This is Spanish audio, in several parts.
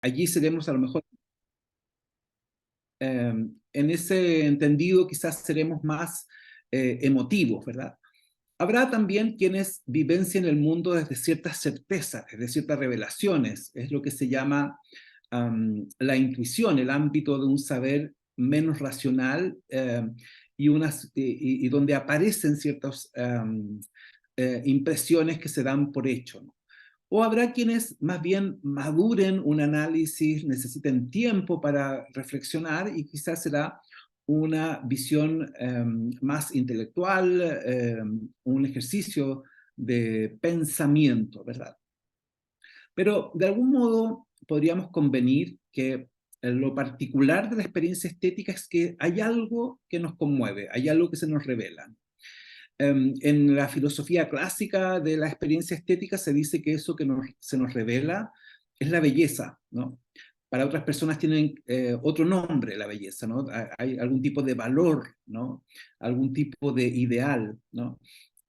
Allí seremos a lo mejor, en ese entendido, quizás seremos más emotivos, ¿verdad? Habrá también quienes vivencien el mundo desde ciertas certezas, desde ciertas revelaciones, es lo que se llama la intuición, el ámbito de un saber menos racional y donde aparecen ciertas impresiones que se dan por hecho, ¿no? O habrá quienes más bien maduren un análisis, necesiten tiempo para reflexionar y quizás será una visión más intelectual, un ejercicio de pensamiento, ¿verdad? Pero de algún modo podríamos convenir que lo particular de la experiencia estética es que hay algo que nos conmueve, hay algo que se nos revela. En la filosofía clásica de la experiencia estética se dice que eso que se nos revela es la belleza, ¿no? Para otras personas tienen otro nombre la belleza, ¿no? Hay algún tipo de valor, ¿no? Algún tipo de ideal, ¿no?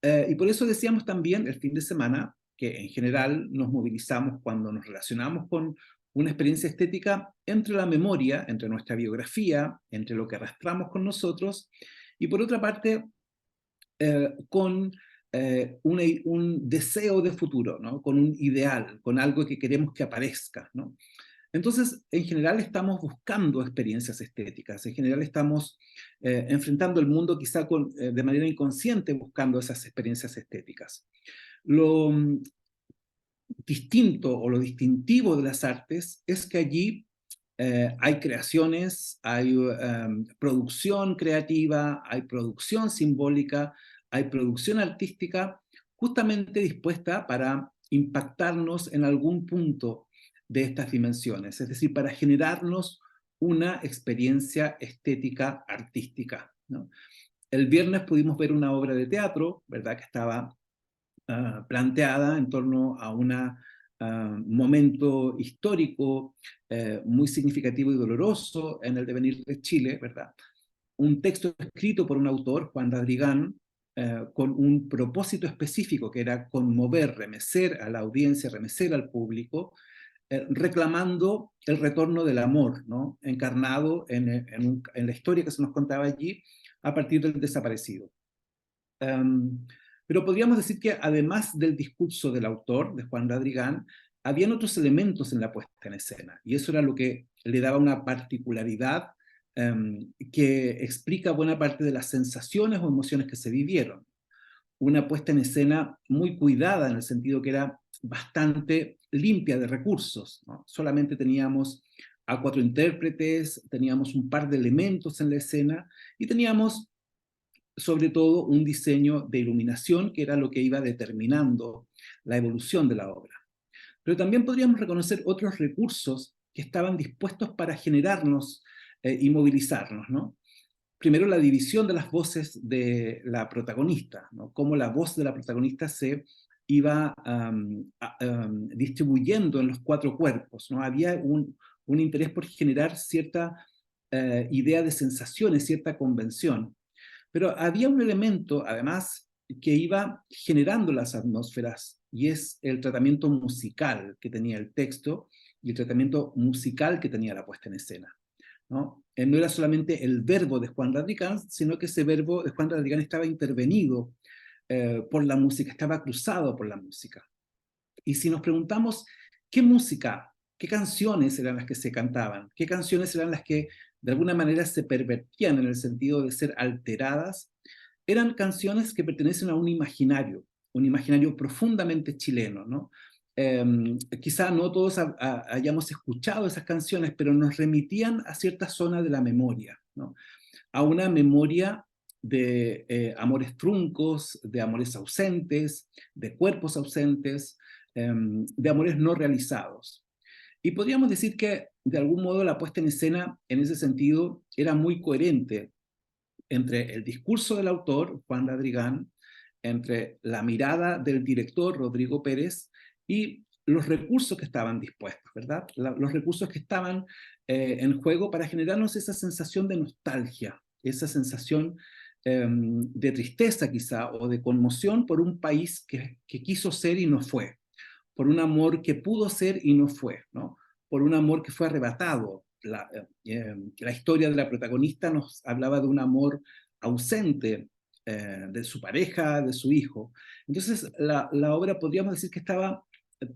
Y por eso decíamos también el fin de semana que en general nos movilizamos cuando nos relacionamos con una experiencia estética entre la memoria, entre nuestra biografía, entre lo que arrastramos con nosotros, y por otra parte con un deseo de futuro, ¿no? Con un ideal, con algo que queremos que aparezca, ¿no? Entonces, en general estamos buscando experiencias estéticas, en general estamos enfrentando el mundo quizá de manera inconsciente buscando esas experiencias estéticas. Lo distinto o lo distintivo de las artes es que allí hay creaciones, hay producción creativa, hay producción simbólica, hay producción artística, justamente dispuesta para impactarnos en algún punto de estas dimensiones, es decir, para generarnos una experiencia estética artística, ¿no? El viernes pudimos ver una obra de teatro, ¿verdad? Que estaba planteada en torno a un momento histórico muy significativo y doloroso en el devenir de Chile, ¿verdad? Un texto escrito por un autor, Juan Radrigán, con un propósito específico que era conmover, remecer a la audiencia, remecer al público, reclamando el retorno del amor, ¿no? Encarnado en la historia que se nos contaba allí a partir del desaparecido. Um, pero podríamos decir que además del discurso del autor, de Juan Radrigán, habían otros elementos en la puesta en escena, y eso era lo que le daba una particularidad que explica buena parte de las sensaciones o emociones que se vivieron. Una puesta en escena muy cuidada en el sentido que era bastante limpia de recursos, ¿no? Solamente teníamos a 4 intérpretes, teníamos un par de elementos en la escena y teníamos sobre todo un diseño de iluminación que era lo que iba determinando la evolución de la obra. Pero también podríamos reconocer otros recursos que estaban dispuestos para generarnos y movilizarnos, ¿no? Primero, la división de las voces de la protagonista, ¿no? Cómo la voz de la protagonista se iba distribuyendo en los 4 cuerpos, ¿no? Había un interés por generar cierta idea de sensaciones, cierta convención. Pero había un elemento, además, que iba generando las atmósferas, y es el tratamiento musical que tenía el texto y el tratamiento musical que tenía la puesta en escena, ¿no? No era solamente el verbo de Juan Radrigán, sino que ese verbo de Juan Radrigán estaba intervenido por la música, estaba cruzado por la música. Y si nos preguntamos qué música, qué canciones eran las que se cantaban, qué canciones eran las que de alguna manera se pervertían en el sentido de ser alteradas, eran canciones que pertenecen a un imaginario profundamente chileno, ¿no? Eh, Quizá no todos hayamos escuchado esas canciones, pero nos remitían a cierta zona de la memoria, ¿no? A una memoria de amores truncos, de amores ausentes, de cuerpos ausentes, de amores no realizados. Y podríamos decir que de algún modo la puesta en escena en ese sentido era muy coherente entre el discurso del autor, Juan Radrigán, entre la mirada del director, Rodrigo Pérez, y los recursos que estaban dispuestos, ¿verdad? Los recursos que estaban en juego para generarnos esa sensación de nostalgia, esa sensación de tristeza quizá, o de conmoción por un país que quiso ser y no fue, por un amor que pudo ser y no fue, ¿no? por un amor que fue arrebatado. La historia de la protagonista nos hablaba de un amor ausente de su pareja, de su hijo. Entonces, la obra podríamos decir que estaba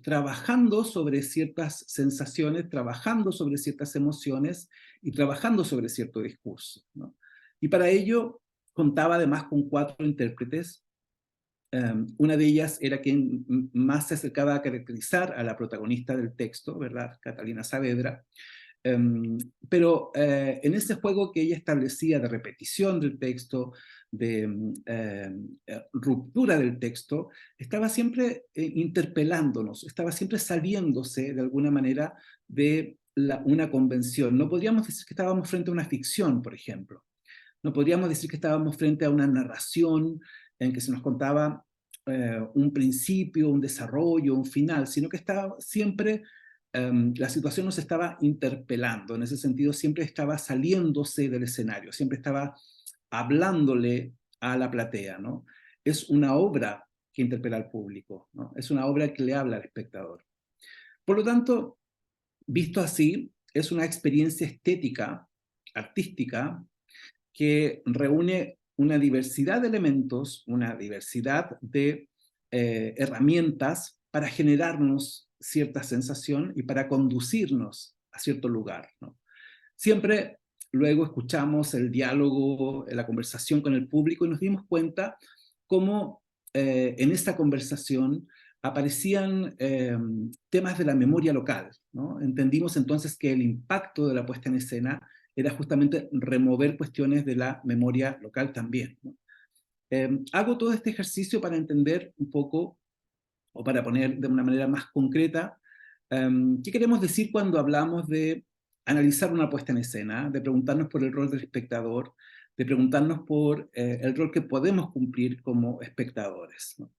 trabajando sobre ciertas sensaciones, trabajando sobre ciertas emociones y trabajando sobre cierto discurso, ¿no? Y para ello contaba además con 4 intérpretes. Una de ellas era quien más se acercaba a caracterizar a la protagonista del texto, ¿verdad? Catalina Saavedra. Pero en ese juego que ella establecía de repetición del texto, de ruptura del texto, estaba siempre interpelándonos, estaba siempre saliéndose de alguna manera de una convención. No podríamos decir que estábamos frente a una ficción, por ejemplo. No podríamos decir que estábamos frente a una narración en que se nos contaba un principio, un desarrollo, un final, sino que estaba siempre, la situación nos estaba interpelando, en ese sentido siempre estaba saliéndose del escenario, siempre estaba hablándole a la platea, ¿no? Es una obra que interpela al público, ¿no? Es una obra que le habla al espectador. Por lo tanto, visto así, es una experiencia estética, artística, que reúne una diversidad de elementos, una diversidad de herramientas para generarnos cierta sensación y para conducirnos a cierto lugar, ¿no? Siempre luego escuchamos el diálogo, la conversación con el público y nos dimos cuenta cómo en esta conversación aparecían temas de la memoria local, ¿no? Entendimos entonces que el impacto de la puesta en escena era justamente remover cuestiones de la memoria local también, ¿no? Hago todo este ejercicio para entender un poco, o para poner de una manera más concreta, qué queremos decir cuando hablamos de analizar una puesta en escena, de preguntarnos por el rol del espectador, de preguntarnos por el rol que podemos cumplir como espectadores, ¿no?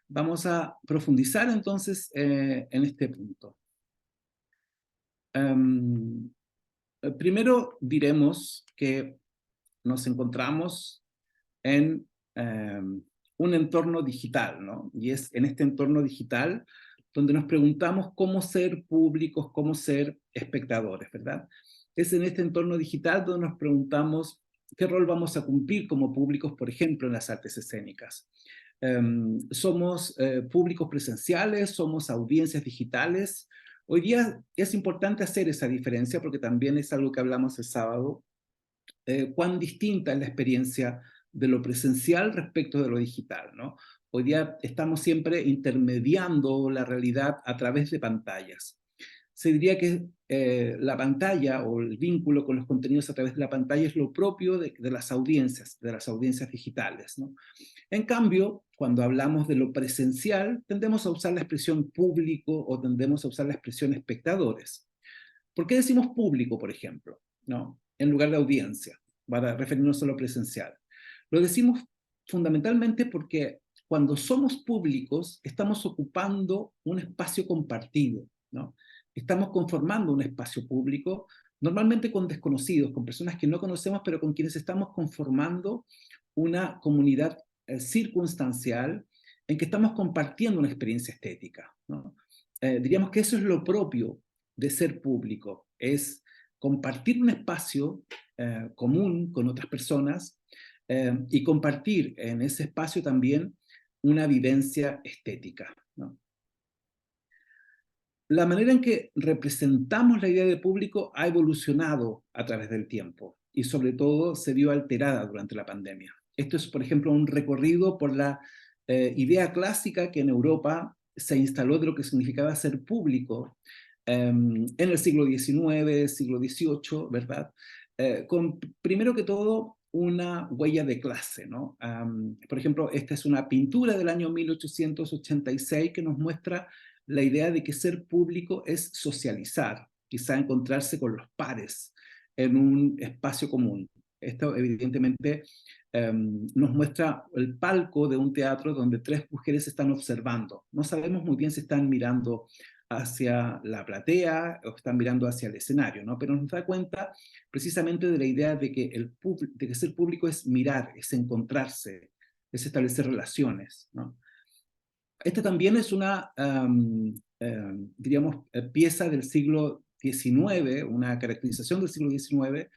Vamos a profundizar entonces en este punto. Primero diremos que nos encontramos en un entorno digital, ¿no? Y es en este entorno digital donde nos preguntamos cómo ser públicos, cómo ser espectadores, ¿verdad? Es en este entorno digital donde nos preguntamos qué rol vamos a cumplir como públicos, por ejemplo, en las artes escénicas. ¿Somos públicos presenciales? ¿Somos audiencias digitales? Hoy día es importante hacer esa diferencia porque también es algo que hablamos el sábado, cuán distinta es la experiencia de lo presencial respecto de lo digital, ¿no? Hoy día estamos siempre intermediando la realidad a través de pantallas. Se diría que la pantalla o el vínculo con los contenidos a través de la pantalla es lo propio de las audiencias digitales, ¿no? En cambio, cuando hablamos de lo presencial, tendemos a usar la expresión público o tendemos a usar la expresión espectadores. ¿Por qué decimos público, por ejemplo, ¿no? En lugar de audiencia, para referirnos a lo presencial? Lo decimos fundamentalmente porque cuando somos públicos estamos ocupando un espacio compartido, ¿no? Estamos conformando un espacio público, normalmente con desconocidos, con personas que no conocemos, pero con quienes estamos conformando una comunidad circunstancial en que estamos compartiendo una experiencia estética, ¿no? Diríamos que eso es lo propio de ser público, es compartir un espacio común con otras personas y compartir en ese espacio también una vivencia estética, ¿no? La manera en que representamos la idea de público ha evolucionado a través del tiempo y sobre todo se vio alterada durante la pandemia. Esto es, por ejemplo, un recorrido por la idea clásica que en Europa se instaló de lo que significaba ser público en el siglo XIX, siglo XVIII, ¿verdad? Con, primero que todo, una huella de clase, ¿no? Por ejemplo, esta es una pintura del año 1886 que nos muestra la idea de que ser público es socializar, quizá encontrarse con los pares en un espacio común. Esto evidentemente nos muestra el palco de un teatro donde 3 mujeres están observando. No sabemos muy bien si están mirando hacia la platea o están mirando hacia el escenario, ¿no? Pero nos da cuenta precisamente de la idea de que, de que ser público es mirar, es encontrarse, es establecer relaciones, ¿no? Esta también es una, diríamos, pieza del siglo XIX, una caracterización del siglo XIX,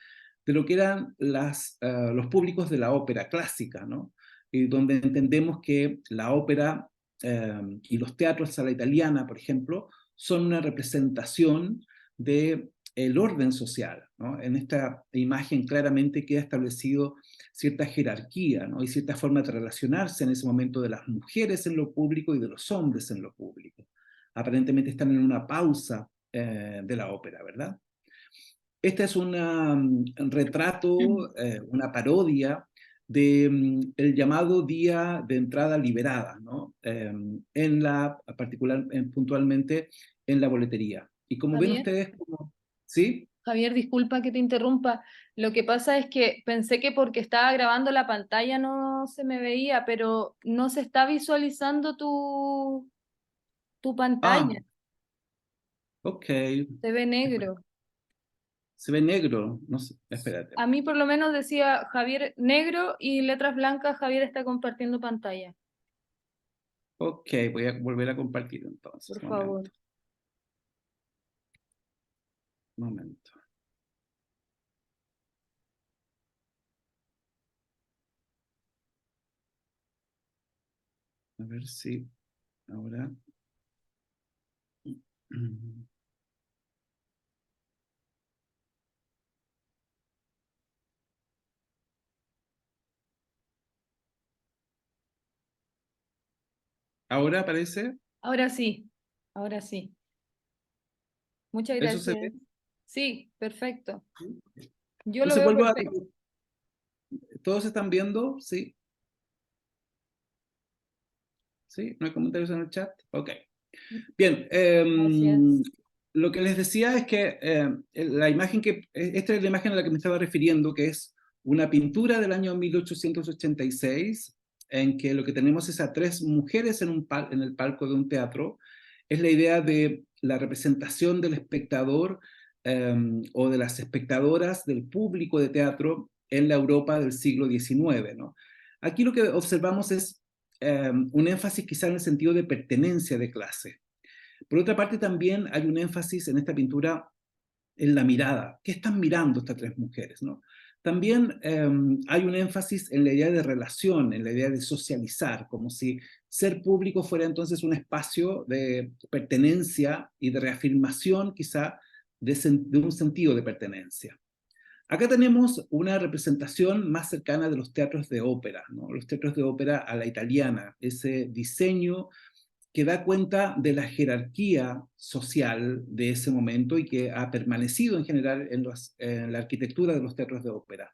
de lo que eran los públicos de la ópera clásica, ¿no? Donde entendemos que la ópera y los teatros a la italiana, por ejemplo, son una representación del orden social, ¿no? En esta imagen claramente queda establecido cierta jerarquía, ¿no? Y cierta forma de relacionarse en ese momento de las mujeres en lo público y de los hombres en lo público. Aparentemente están en una pausa de la ópera, ¿verdad? Este es un retrato, una parodia de el llamado día de entrada liberada, ¿no? Puntualmente en la boletería. Y como ven Javier, ustedes, ¿sí? Javier, disculpa que te interrumpa. Lo que pasa es que pensé que porque estaba grabando la pantalla no se me veía, pero no se está visualizando tu Ah, pantalla. ok. Se ve negro. Se ve negro, no sé, espérate. A mí por lo menos decía Javier negro y letras blancas, Javier está compartiendo pantalla. Ok, voy a volver a compartir entonces, Por un favor. momento, un momento. A ver si ahora... ¿Ahora aparece? Ahora sí, ahora sí. Muchas ¿Eso se ve? gracias. Sí, perfecto. Yo lo Entonces veo vuelvo a... perfecto. ¿Todos están viendo? Sí. ¿Sí? ¿No hay comentarios en el chat? Ok. Bien, Gracias. lo que les decía es que la imagen esta es la imagen a la que me estaba refiriendo, que es una pintura del año 1886, en que lo que tenemos es a tres mujeres en el palco de un teatro. Es la idea de la representación del espectador o de las espectadoras del público de teatro en la Europa del siglo XIX, ¿no? Aquí lo que observamos es un énfasis quizá en el sentido de pertenencia de clase. Por otra parte, también hay un énfasis en esta pintura en la mirada. ¿Qué están mirando estas tres mujeres, no? También hay un énfasis en la idea de relación, en la idea de socializar, como si ser público fuera entonces un espacio de pertenencia y de reafirmación quizá de un sentido de pertenencia. Acá tenemos una representación más cercana de los teatros de ópera, ¿no? Los teatros de ópera a la italiana, ese diseño que da cuenta de la jerarquía social de ese momento y que ha permanecido en general en la arquitectura de los teatros de ópera,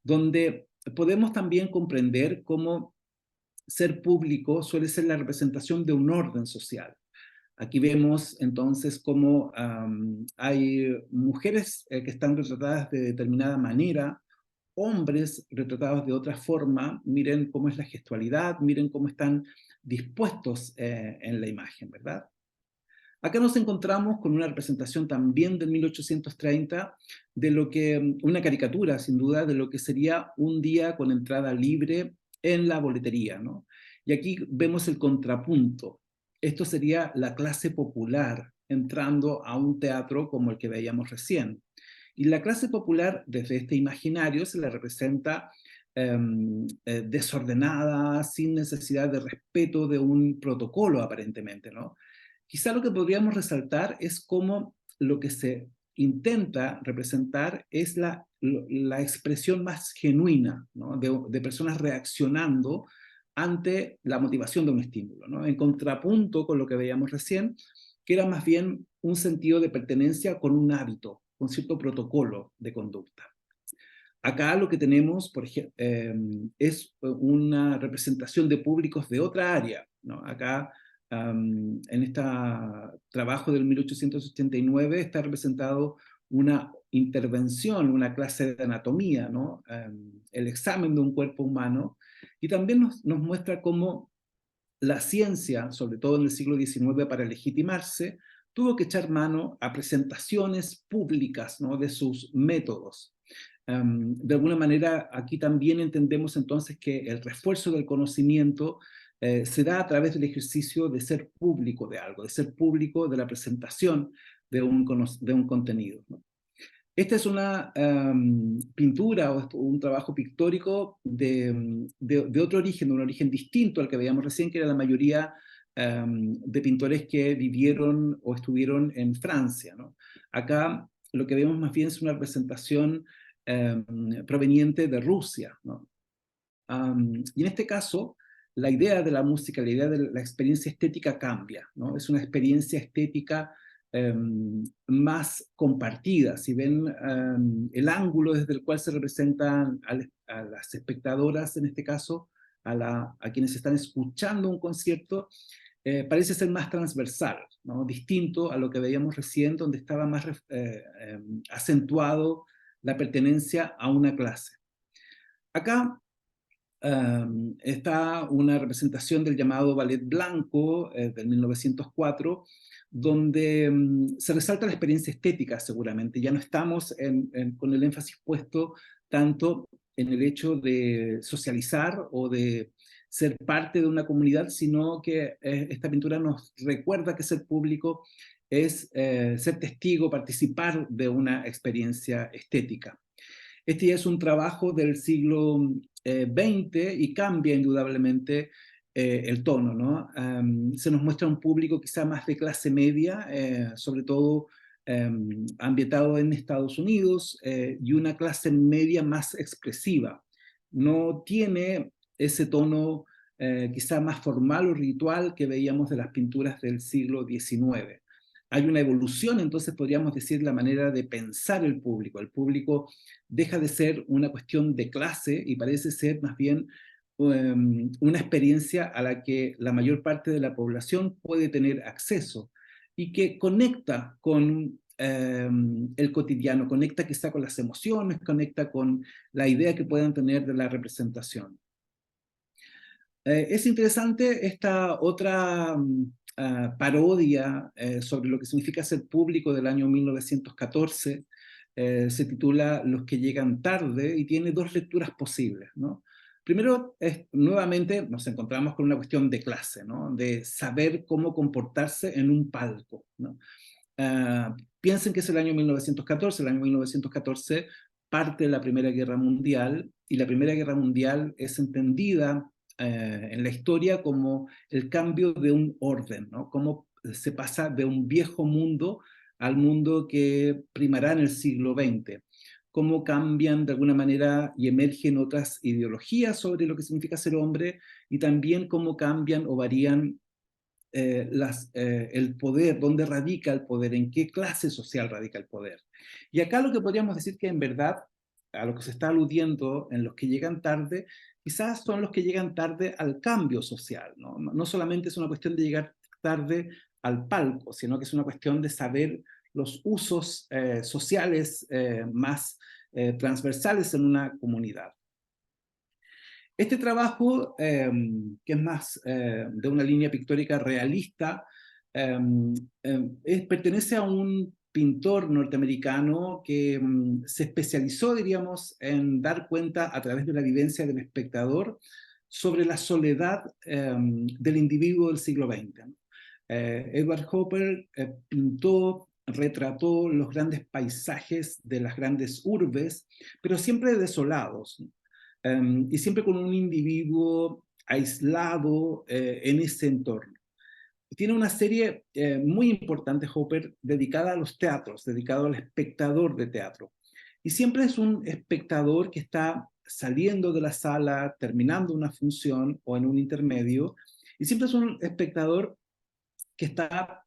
donde podemos también comprender cómo ser público suele ser la representación de un orden social. Aquí vemos entonces cómo hay mujeres que están retratadas de determinada manera, hombres retratados de otra forma. Miren cómo es la gestualidad, miren cómo están dispuestos en la imagen, ¿verdad? Acá nos encontramos con una representación también del 1830 de lo que, una caricatura sin duda, de lo que sería un día con entrada libre en la boletería, ¿no? Y aquí vemos el contrapunto. Esto sería la clase popular entrando a un teatro como el que veíamos recién. Y la clase popular, desde este imaginario, se la representa desordenada, sin necesidad de respeto de un protocolo aparentemente, ¿no? Quizá lo que podríamos resaltar es cómo lo que se intenta representar es la expresión más genuina, ¿no? de personas reaccionando ante la motivación de un estímulo, ¿no? En contrapunto con lo que veíamos recién, que era más bien un sentido de pertenencia con un hábito, con cierto protocolo de conducta. Acá lo que tenemos, por ejemplo, es una representación de públicos de otra área, ¿no? Acá, en este trabajo del 1889, está representado una intervención, una clase de anatomía, ¿no? El examen de un cuerpo humano, y también nos muestra cómo la ciencia, sobre todo en el siglo XIX, para legitimarse, tuvo que echar mano a presentaciones públicas, ¿no? De sus métodos. De alguna manera, aquí también entendemos entonces que el refuerzo del conocimiento se da a través del ejercicio de ser público de algo, de ser público de la presentación de un contenido, ¿no? Esta es una pintura o un trabajo pictórico de otro origen, de un origen distinto al que veíamos recién, que era la mayoría de pintores que vivieron o estuvieron en Francia, ¿no? Acá lo que vemos más bien es una representación proveniente de Rusia, ¿no? Y en este caso, la idea de la música, la idea de la experiencia estética cambia, ¿no? Es una experiencia estética más compartida. Si ven el ángulo desde el cual se representan a las espectadoras, en este caso, a quienes están escuchando un concierto, parece ser más transversal, ¿no? Distinto a lo que veíamos recién, donde estaba más acentuado la pertenencia a una clase. Acá está una representación del llamado Ballet Blanco del 1904, donde se resalta la experiencia estética seguramente. Ya no estamos con el énfasis puesto tanto en el hecho de socializar o de ser parte de una comunidad, sino que esta pintura nos recuerda que ser público es ser testigo, participar de una experiencia estética. Este ya es un trabajo del siglo XX y cambia indudablemente el tono, ¿no? Se nos muestra un público quizá más de clase media, sobre todo ambientado en Estados Unidos, y una clase media más expresiva. No tiene ese tono quizá más formal o ritual que veíamos de las pinturas del siglo XIX. Hay una evolución, entonces podríamos decir, la manera de pensar el público. El público deja de ser una cuestión de clase y parece ser más bien una experiencia a la que la mayor parte de la población puede tener acceso y que conecta con el cotidiano, conecta quizá con las emociones, conecta con la idea que puedan tener de la representación. Es interesante esta otra parodia sobre lo que significa ser público del año 1914. Se titula Los que llegan tarde y tiene dos lecturas posibles, ¿no? Primero, nuevamente nos encontramos con una cuestión de clase, ¿no? De saber cómo comportarse en un palco, ¿no? Piensen que es el año 1914. El año 1914 parte de la Primera Guerra Mundial, y la Primera Guerra Mundial es entendida en la historia como el cambio de un orden, ¿no? Cómo se pasa de un viejo mundo al mundo que primará en el siglo XX. Cómo cambian de alguna manera y emergen otras ideologías sobre lo que significa ser hombre, y también cómo cambian o varían el poder, dónde radica el poder, en qué clase social radica el poder. Y acá lo que podríamos decir que en verdad, a lo que se está aludiendo en los que llegan tarde, quizás son los que llegan tarde al cambio social, ¿no? No solamente es una cuestión de llegar tarde al palco, sino que es una cuestión de saber los usos sociales más transversales en una comunidad. Este trabajo, que es más de una línea pictórica realista, pertenece a un pintor norteamericano que se especializó, diríamos, en dar cuenta a través de la vivencia del espectador sobre la soledad del individuo del siglo XX. Edward Hopper pintó, retrató los grandes paisajes de las grandes urbes, pero siempre desolados, y siempre con un individuo aislado en ese entorno. Tiene una serie muy importante, Hopper, dedicada a los teatros, dedicado al espectador de teatro. Y siempre es un espectador que está saliendo de la sala, terminando una función o en un intermedio, y siempre es un espectador que está,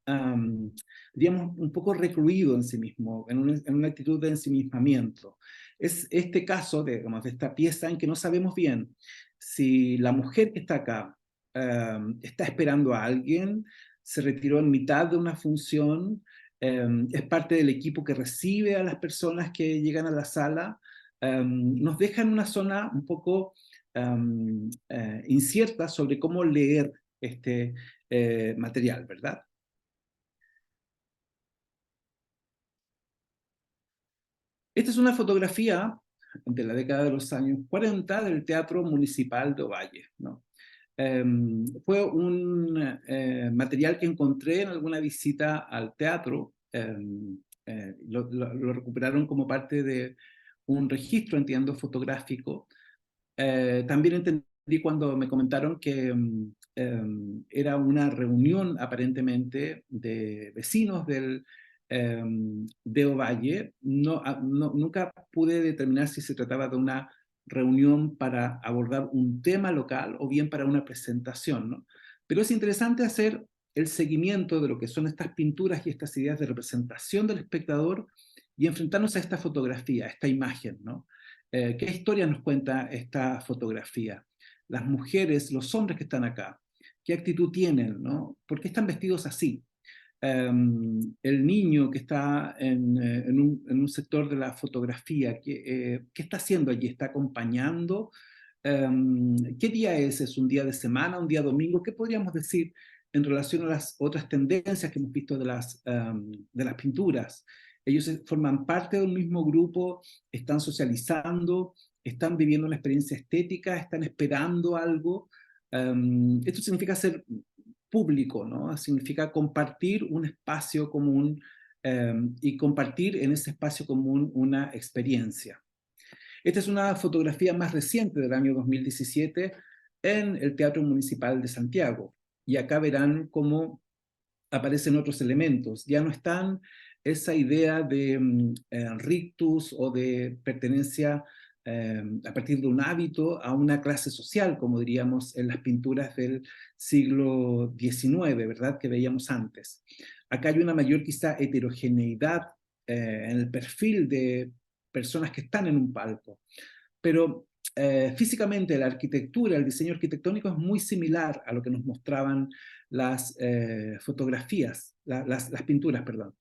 digamos, un poco recluido en sí mismo, en una actitud de ensimismamiento. Es este caso digamos, de esta pieza en que no sabemos bien si la mujer que está acá está esperando a alguien, se retiró en mitad de una función, es parte del equipo que recibe a las personas que llegan a la sala. Nos deja en una zona un poco incierta sobre cómo leer este material, ¿verdad? Esta es una fotografía de la década de los años 40 del Teatro Municipal de Ovalle, ¿no? Fue un material que encontré en alguna visita al teatro lo recuperaron como parte de un registro, entiendo, fotográfico. También entendí cuando me comentaron que era una reunión aparentemente de vecinos de Ovalle. Nunca pude determinar si se trataba de una reunión para abordar un tema local o bien para una presentación, ¿no? Pero es interesante hacer el seguimiento de lo que son estas pinturas y estas ideas de representación del espectador y enfrentarnos a esta fotografía, a esta imagen, ¿no? ¿Qué historia nos cuenta esta fotografía? Las mujeres, los hombres que están acá, ¿qué actitud tienen, no? ¿Por qué están vestidos así? El niño que está en un sector de la fotografía, ¿qué está haciendo allí? ¿Está acompañando? ¿Qué día es? ¿Es un día de semana, un día domingo? ¿Qué podríamos decir en relación a las otras tendencias que hemos visto de las pinturas? Ellos forman parte de un mismo grupo, están socializando, están viviendo una experiencia estética, están esperando algo. Esto significa ser público, ¿no? Significa compartir un espacio común y compartir en ese espacio común una experiencia. Esta es una fotografía más reciente del año 2017 en el Teatro Municipal de Santiago. Y acá verán cómo aparecen otros elementos. Ya no están esa idea de rictus o de pertenencia a partir de un hábito a una clase social, como diríamos en las pinturas del siglo XIX, ¿verdad? Que veíamos antes. Acá hay una mayor quizá heterogeneidad en el perfil de personas que están en un palco. Pero físicamente la arquitectura, el diseño arquitectónico es muy similar a lo que nos mostraban las fotografías, las pinturas, perdón.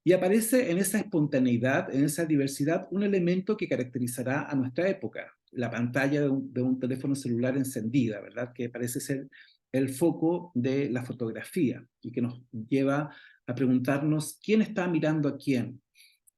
Y aparece en esa espontaneidad, en esa diversidad, un elemento que caracterizará a nuestra época, la pantalla de un teléfono celular encendida, ¿verdad? Que parece ser el foco de la fotografía y que nos lleva a preguntarnos quién está mirando a quién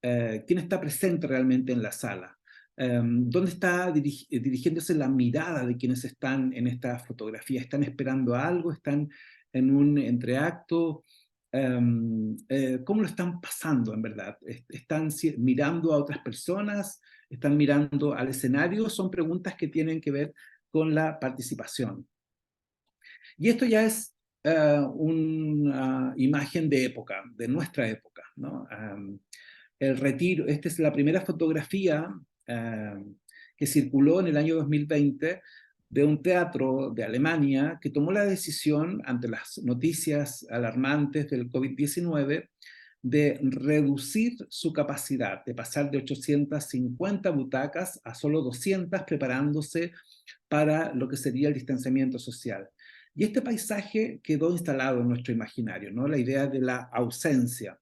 está presente realmente en la sala. ¿Dónde está dirigiéndose la mirada de quienes están en esta fotografía? ¿Están esperando algo? ¿Están en un entreacto? ¿Cómo lo están pasando en verdad? ¿Están mirando a otras personas? ¿Están mirando al escenario? Son preguntas que tienen que ver con la participación. Y esto ya es una imagen de época, de nuestra época, ¿no? El retiro, esta es la primera fotografía que circuló en el año 2020 de un teatro de Alemania que tomó la decisión, ante las noticias alarmantes del COVID-19, de reducir su capacidad, de pasar de 850 butacas a solo 200, preparándose para lo que sería el distanciamiento social. Y este paisaje quedó instalado en nuestro imaginario, ¿no? La idea de la ausencia,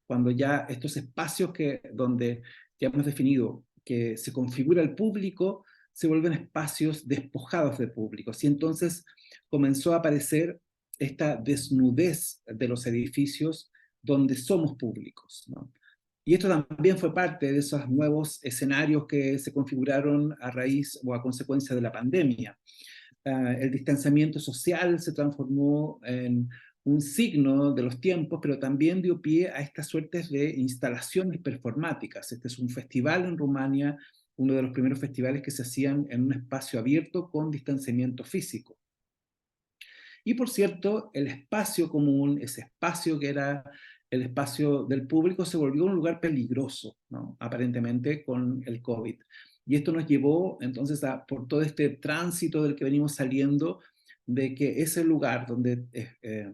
cuando ya estos espacios donde ya hemos definido que se configura el público, se vuelven espacios despojados de públicos. Y entonces comenzó a aparecer esta desnudez de los edificios donde somos públicos, ¿no? Y esto también fue parte de esos nuevos escenarios que se configuraron a raíz o a consecuencia de la pandemia. El distanciamiento social se transformó en un signo de los tiempos, pero también dio pie a estas suertes de instalaciones performáticas. Este es un festival en Rumania, uno de los primeros festivales que se hacían en un espacio abierto con distanciamiento físico. Y por cierto, el espacio común, ese espacio que era el espacio del público, se volvió un lugar peligroso, ¿no? Aparentemente con el COVID. Y esto nos llevó entonces por todo este tránsito del que venimos saliendo, de que ese lugar donde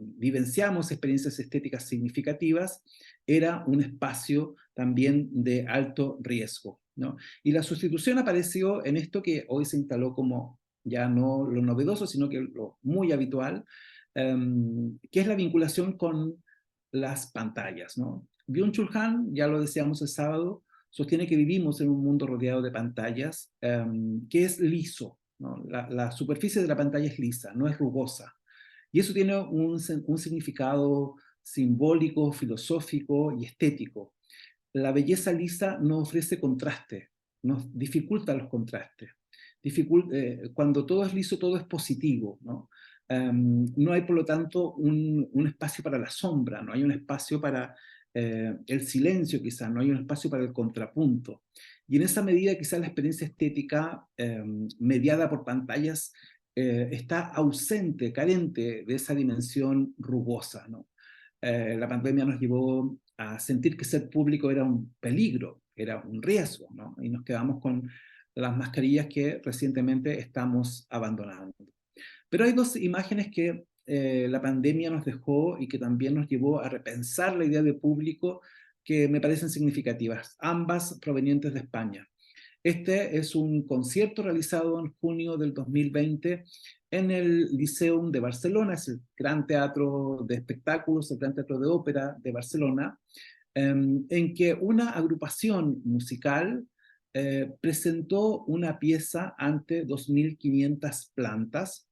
vivenciamos experiencias estéticas significativas era un espacio también de alto riesgo, ¿no? Y la sustitución apareció en esto que hoy se instaló como ya no lo novedoso, sino que lo muy habitual, que es la vinculación con las pantallas, ¿no? Byung-Chul Han, ya lo decíamos el sábado, sostiene que vivimos en un mundo rodeado de pantallas, que es liso, ¿no? La superficie de la pantalla es lisa, no es rugosa. Y eso tiene un significado simbólico, filosófico y estético. La belleza lisa no ofrece contraste, nos dificulta los contrastes. Cuando todo es liso, todo es positivo, ¿no? No hay, por lo tanto, un espacio para la sombra, no hay un espacio para el silencio quizás, no hay un espacio para el contrapunto. Y en esa medida quizás la experiencia estética mediada por pantallas está ausente, carente de esa dimensión rugosa, ¿no? La pandemia nos llevó a sentir que ser público era un peligro, era un riesgo, ¿no? Y nos quedamos con las mascarillas que recientemente estamos abandonando. Pero hay dos imágenes que la pandemia nos dejó y que también nos llevó a repensar la idea de público que me parecen significativas, ambas provenientes de España. Este es un concierto realizado en junio del 2020 en el Lyceum de Barcelona, es el gran teatro de espectáculos, el gran teatro de ópera de Barcelona, en que una agrupación musical presentó una pieza ante 2.500 plantas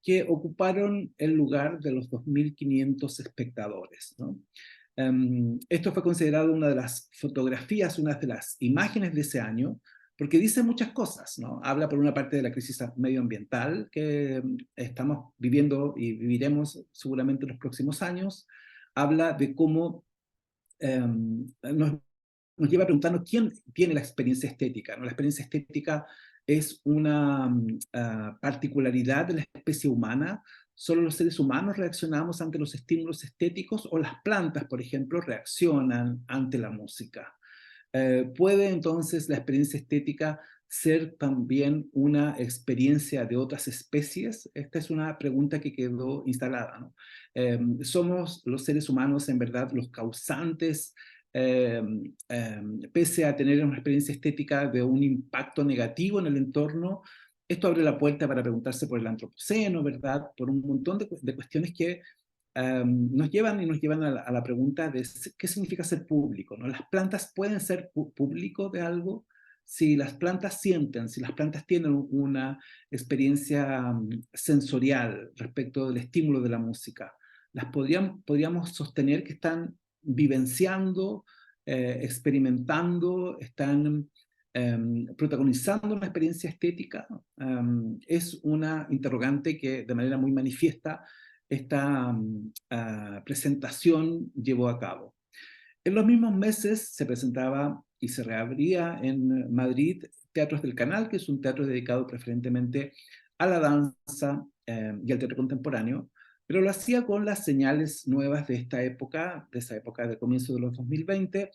que ocuparon el lugar de los 2.500 espectadores, ¿no? Esto fue considerado una de las fotografías, una de las imágenes de ese año, porque dice muchas cosas, ¿no? Habla por una parte de la crisis medioambiental que estamos viviendo y viviremos seguramente en los próximos años, habla de cómo nos lleva a preguntarnos quién tiene la experiencia estética, ¿no? La experiencia estética es una particularidad de la especie humana. ¿Solo los seres humanos reaccionamos ante los estímulos estéticos o las plantas, por ejemplo, reaccionan ante la música? ¿Puede entonces la experiencia estética ser también una experiencia de otras especies? Esta es una pregunta que quedó instalada, ¿no? ¿Somos los seres humanos en verdad los causantes, pese a tener una experiencia estética de un impacto negativo en el entorno? Esto abre la puerta para preguntarse por el antropoceno, ¿verdad? Por un montón de cuestiones que nos llevan a la pregunta de qué significa ser público, ¿no? ¿Las plantas pueden ser público de algo? Si las plantas sienten, si las plantas tienen una experiencia sensorial respecto del estímulo de la música, podríamos sostener que están vivenciando, experimentando, están protagonizando una experiencia estética. Es una interrogante que de manera muy manifiesta esta presentación llevó a cabo. En los mismos meses se presentaba y se reabría en Madrid Teatros del Canal, que es un teatro dedicado preferentemente a la danza y al teatro contemporáneo, pero lo hacía con las señales nuevas de esta época, de esa época de comienzo de los 2020,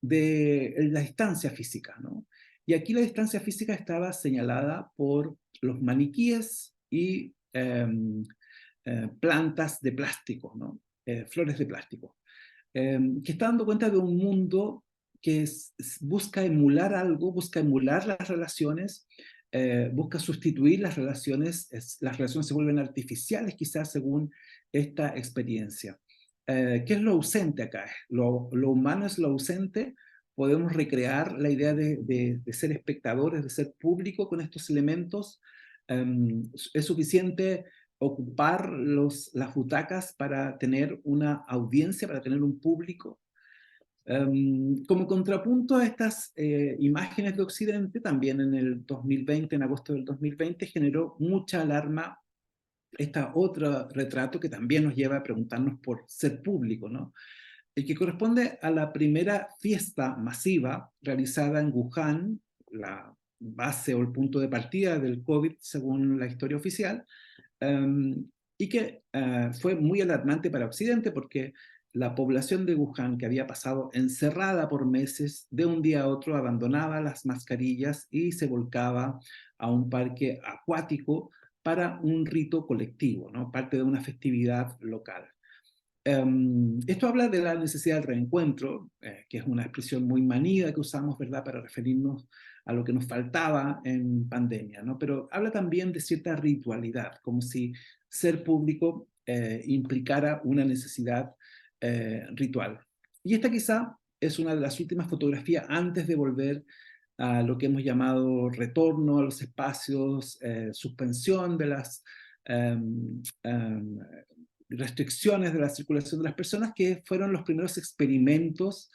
de la distancia física, ¿no? Y aquí la distancia física estaba señalada por los maniquíes y plantas de plástico, ¿no? Flores de plástico, que está dando cuenta de un mundo que busca emular algo, busca emular las relaciones, busca sustituir las relaciones se vuelven artificiales quizás según esta experiencia. ¿Qué es lo ausente acá? Lo humano es lo ausente. Podemos recrear la idea de ser espectadores, de ser público con estos elementos. Es suficiente ocupar las butacas para tener una audiencia, para tener un público. Como contrapunto a estas imágenes de Occidente, también en el 2020, en agosto del 2020, generó mucha alarma este otro retrato que también nos lleva a preguntarnos por ser público, ¿no? El que corresponde a la primera fiesta masiva realizada en Wuhan, la base o el punto de partida del COVID según la historia oficial, y que fue muy alarmante para Occidente porque la población de Wuhan, que había pasado encerrada por meses, de un día a otro abandonaba las mascarillas y se volcaba a un parque acuático para un rito colectivo, ¿no? Parte de una festividad local. Esto habla de la necesidad del reencuentro, que es una expresión muy manida que usamos, ¿verdad?, para referirnos a lo que nos faltaba en pandemia, ¿no? Pero habla también de cierta ritualidad, como si ser público implicara una necesidad ritual. Y esta quizá es una de las últimas fotografías antes de volver a lo que hemos llamado retorno a los espacios, suspensión de las restricciones de la circulación de las personas, que fueron los primeros experimentos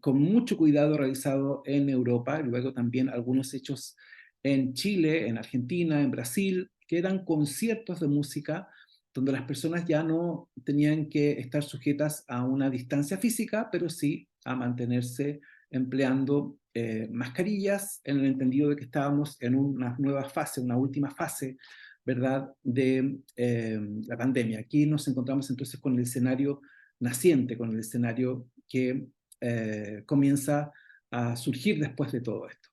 con mucho cuidado realizado en Europa, y luego también algunos hechos en Chile, en Argentina, en Brasil, que eran conciertos de música donde las personas ya no tenían que estar sujetas a una distancia física, pero sí a mantenerse empleando mascarillas, en el entendido de que estábamos en una nueva fase, una última fase, ¿verdad?, de la pandemia. Aquí nos encontramos entonces con el escenario naciente, con el escenario que comienza a surgir después de todo esto.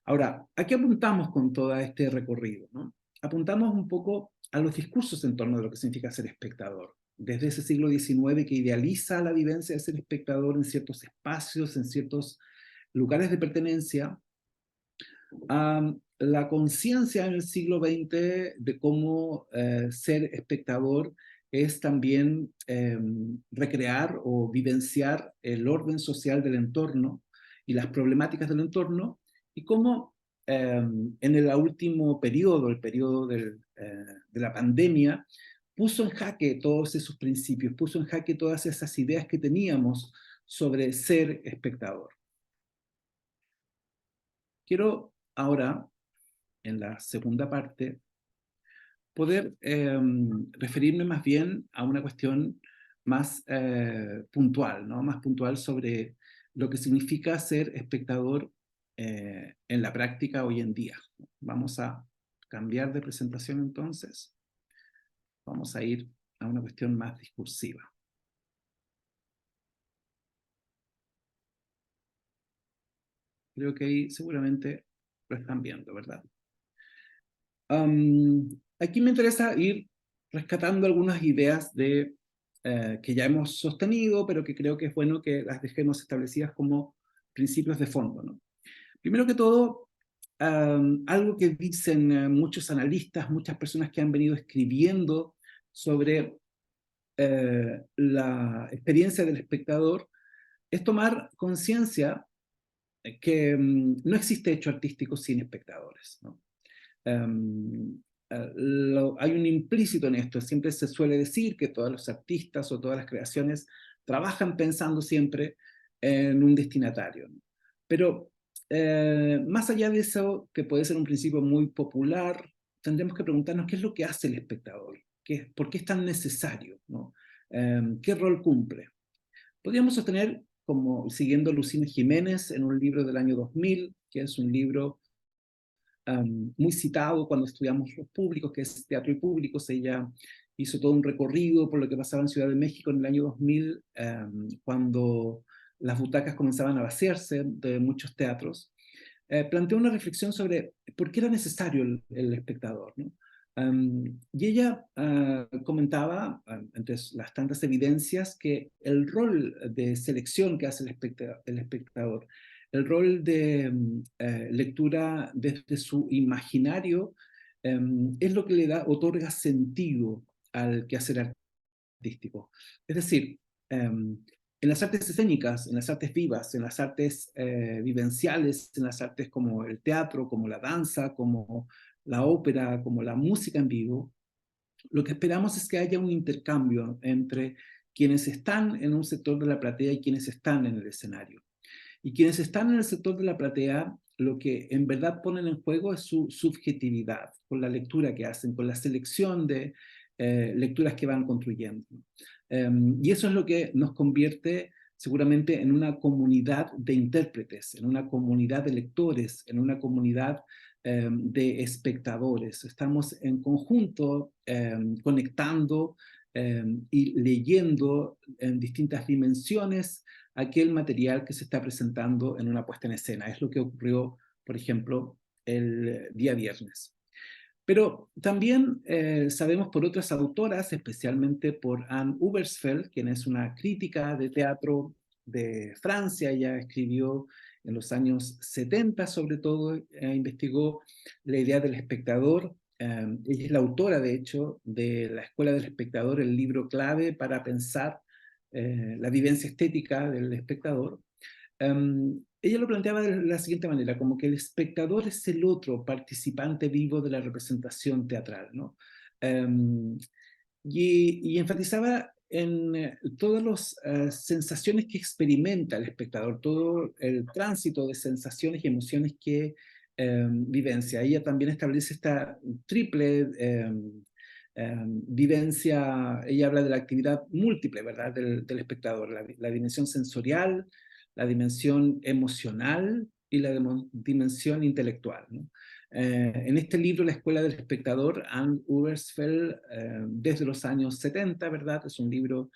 Ahora, ¿a qué apuntamos con todo este recorrido, ¿no? Apuntamos un poco a los discursos en torno de lo que significa ser espectador. Desde ese siglo XIX que idealiza la vivencia de ser espectador en ciertos espacios, en ciertos lugares de pertenencia, a la conciencia en el siglo XX de cómo ser espectador es también recrear o vivenciar el orden social del entorno y las problemáticas del entorno, y cómo en el último periodo, el periodo de la pandemia, puso en jaque todos esos principios, puso en jaque todas esas ideas que teníamos sobre ser espectador. Quiero ahora, en la segunda parte, poder referirme más bien a una cuestión más puntual, ¿no? Más puntual sobre lo que significa ser espectador en la práctica hoy en día. Vamos a cambiar de presentación entonces. Vamos a ir a una cuestión más discursiva. Creo que ahí seguramente lo están viendo, ¿verdad? Aquí me interesa ir rescatando algunas ideas que ya hemos sostenido, pero que creo que es bueno que las dejemos establecidas como principios de fondo, ¿no? Primero que todo, algo que dicen muchos analistas, muchas personas que han venido escribiendo sobre la experiencia del espectador, es tomar conciencia que no existe hecho artístico sin espectadores, ¿no? Hay un implícito en esto. Siempre se suele decir que todos los artistas o todas las creaciones trabajan pensando siempre en un destinatario, ¿no? Pero más allá de eso, que puede ser un principio muy popular, tendremos que preguntarnos qué es lo que hace el espectador, por qué es tan necesario, ¿no? ¿Qué rol cumple? Podríamos sostener, como siguiendo Lucina Jiménez en un libro del año 2000, que es un libro muy citado cuando estudiamos los públicos, que es Teatro y Públicos. Ella hizo todo un recorrido por lo que pasaba en Ciudad de México en el año 2000, cuando las butacas comenzaban a vaciarse de muchos teatros. Planteó una reflexión sobre por qué era necesario el espectador, ¿no? Y ella comentaba, entre las tantas evidencias, que el rol de selección que hace el espectador, el rol de lectura desde su imaginario, es lo que le otorga sentido al quehacer artístico. Es decir, en las artes escénicas, en las artes vivas, en las artes vivenciales, en las artes como el teatro, como la danza, como la ópera, como la música en vivo, lo que esperamos es que haya un intercambio entre quienes están en un sector de la platea y quienes están en el escenario. Y quienes están en el sector de la platea, lo que en verdad ponen en juego es su subjetividad, con la lectura que hacen, con la selección de lecturas que van construyendo. Y eso es lo que nos convierte seguramente en una comunidad de intérpretes, en una comunidad de lectores, en una comunidad de espectadores. Estamos en conjunto conectando y leyendo en distintas dimensiones aquel material que se está presentando en una puesta en escena. Es lo que ocurrió, por ejemplo, el día viernes. Pero también sabemos por otras autoras, especialmente por Anne Ubersfeld, quien es una crítica de teatro de Francia. Ella escribió en los años 70, sobre todo, investigó la idea del espectador. Ella es la autora, de hecho, de La Escuela del Espectador, el libro clave para pensar la vivencia estética del espectador. Ella lo planteaba de la siguiente manera, como que el espectador es el otro participante vivo de la representación teatral, ¿no? Y enfatizaba en todas las sensaciones que experimenta el espectador, todo el tránsito de sensaciones y emociones que vivencia. Ella también establece esta triple vivencia, ella habla de la actividad múltiple, ¿verdad?, del espectador, la dimensión sensorial, la dimensión emocional y la dimensión intelectual, ¿no? En este libro, La Escuela del Espectador, Anne Ubersfeld, desde los años 70, ¿verdad? Es un libro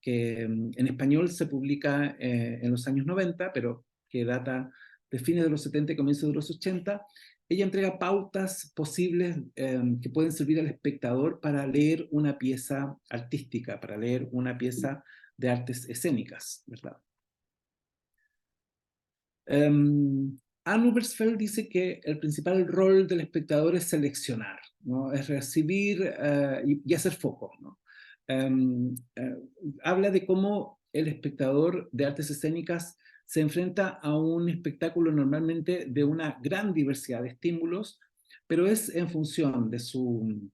que en español se publica en los años 90, pero que data de fines de los 70 y comienzos de los 80. Ella entrega pautas posibles que pueden servir al espectador para leer una pieza artística, para leer una pieza de artes escénicas, ¿verdad? Anne Ubersfeld dice que el principal rol del espectador es seleccionar, ¿no? Es recibir y hacer foco, ¿no? Habla de cómo el espectador de artes escénicas se enfrenta a un espectáculo normalmente de una gran diversidad de estímulos, pero es en función de su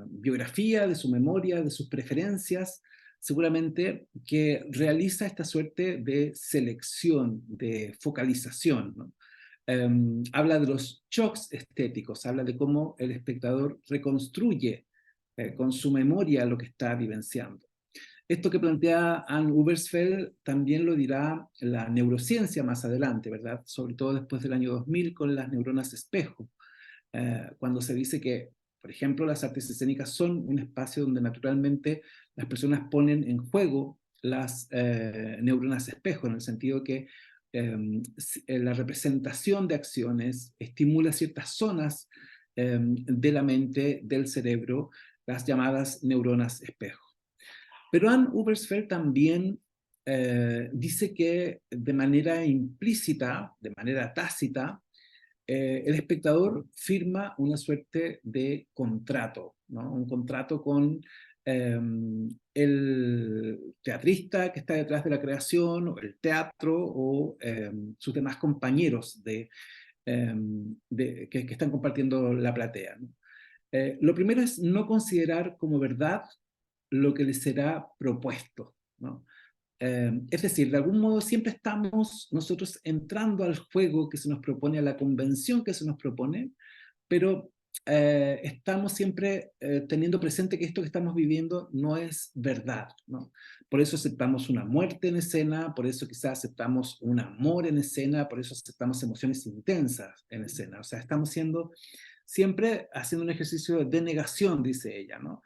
biografía, de su memoria, de sus preferencias, seguramente que realiza esta suerte de selección, de focalización, ¿no? Habla de los shocks estéticos, habla de cómo el espectador reconstruye con su memoria lo que está vivenciando. Esto que plantea Anne Ubersfeld también lo dirá la neurociencia más adelante, ¿verdad? Sobre todo después del año 2000 con las neuronas espejo, cuando se dice que, por ejemplo, las artes escénicas son un espacio donde naturalmente las personas ponen en juego las neuronas espejo, en el sentido que la representación de acciones estimula ciertas zonas de la mente, del cerebro, las llamadas neuronas espejo. Pero Anne Ubersfeld también dice que de manera implícita, de manera tácita, el espectador firma una suerte de contrato, ¿no? Un contrato con el teatrista que está detrás de la creación, o el teatro, o sus demás compañeros que están compartiendo la platea, ¿no? Lo primero es no considerar como verdad lo que les será propuesto, ¿no? Es decir, de algún modo siempre estamos nosotros entrando al juego que se nos propone, a la convención que se nos propone, pero estamos siempre teniendo presente que esto que estamos viviendo no es verdad, ¿no? Por eso aceptamos una muerte en escena, por eso quizás aceptamos un amor en escena, por eso aceptamos emociones intensas en escena. O sea, estamos siempre haciendo un ejercicio de negación, dice ella, ¿no?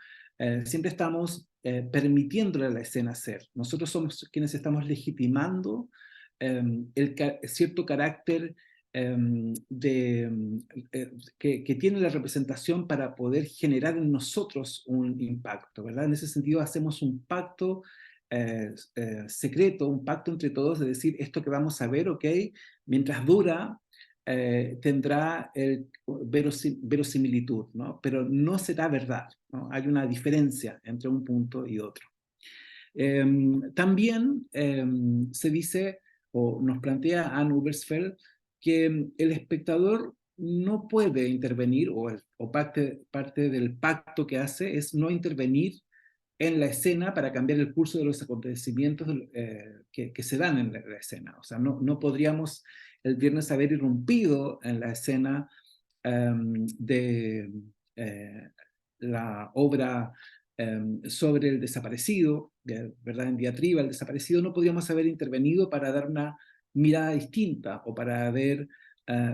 Siempre estamos permitiéndole a la escena ser. Nosotros somos quienes estamos legitimando cierto carácter que tiene la representación para poder generar en nosotros un impacto, ¿verdad? En ese sentido hacemos un pacto secreto, un pacto entre todos de decir esto que vamos a ver, ok, mientras dura, tendrá verosimilitud, ¿no? Pero no será verdad, ¿no? Hay una diferencia entre un punto y otro. También se dice, o nos plantea Anne Ubersfeld, que el espectador no puede intervenir, o parte del pacto que hace es no intervenir en la escena para cambiar el curso de los acontecimientos que se dan en la escena. O sea, no podríamos el viernes haber irrumpido en la escena de la obra sobre el desaparecido, ¿verdad? En diatriba, el desaparecido, no podríamos haber intervenido para dar una mirada distinta o para haber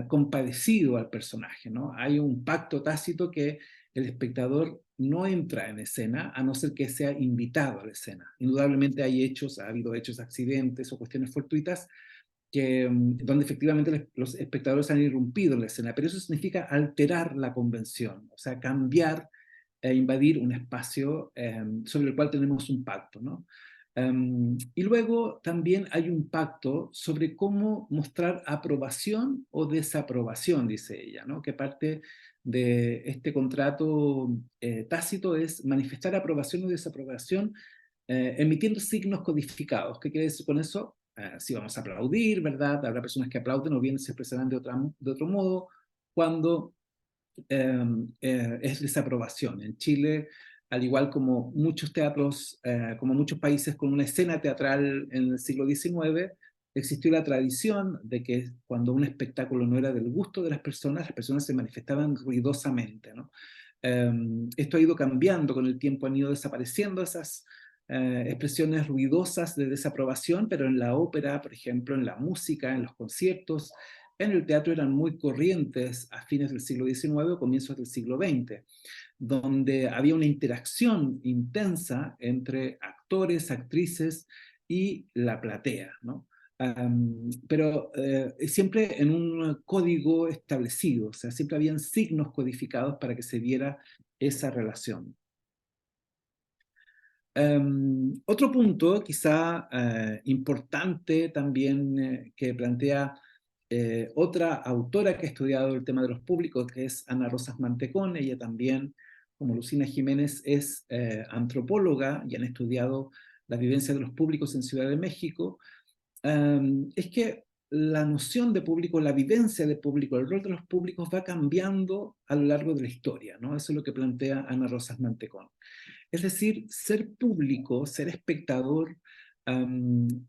compadecido al personaje, ¿no? Hay un pacto tácito que el espectador no entra en escena a no ser que sea invitado a la escena. Indudablemente ha habido hechos, accidentes o cuestiones fortuitas donde efectivamente los espectadores han irrumpido en la escena, pero eso significa alterar la convención, o sea, cambiar e invadir un espacio sobre el cual tenemos un pacto, ¿no? Y luego también hay un pacto sobre cómo mostrar aprobación o desaprobación, dice ella, ¿no? Que parte de este contrato tácito es manifestar aprobación o desaprobación emitiendo signos codificados. ¿Qué quiere decir con eso? Si vamos a aplaudir, ¿verdad? Habrá personas que aplauden o bien se expresarán de otro modo cuando es desaprobación. En Chile, al igual como muchos teatros, como muchos países con una escena teatral en el siglo XIX, existió la tradición de que cuando un espectáculo no era del gusto de las personas se manifestaban ruidosamente, ¿no? Esto ha ido cambiando con el tiempo, han ido desapareciendo esas expresiones ruidosas de desaprobación, pero en la ópera, por ejemplo, en la música, en los conciertos, en el teatro eran muy corrientes a fines del siglo XIX o comienzos del siglo XX, donde había una interacción intensa entre actores, actrices y la platea, ¿no? Pero siempre en un código establecido, o sea, siempre habían signos codificados para que se viera esa relación. Otro punto, quizá importante también, que plantea otra autora que ha estudiado el tema de los públicos, que es Ana Rosas Mantecón. Ella también, como Lucina Jiménez, es antropóloga y han estudiado la vivencia de los públicos en Ciudad de México. Es que la noción de público, la vivencia de público, el rol de los públicos va cambiando a lo largo de la historia, ¿no? Eso es lo que plantea Ana Rosas Mantecón. Es decir, ser público, ser espectador,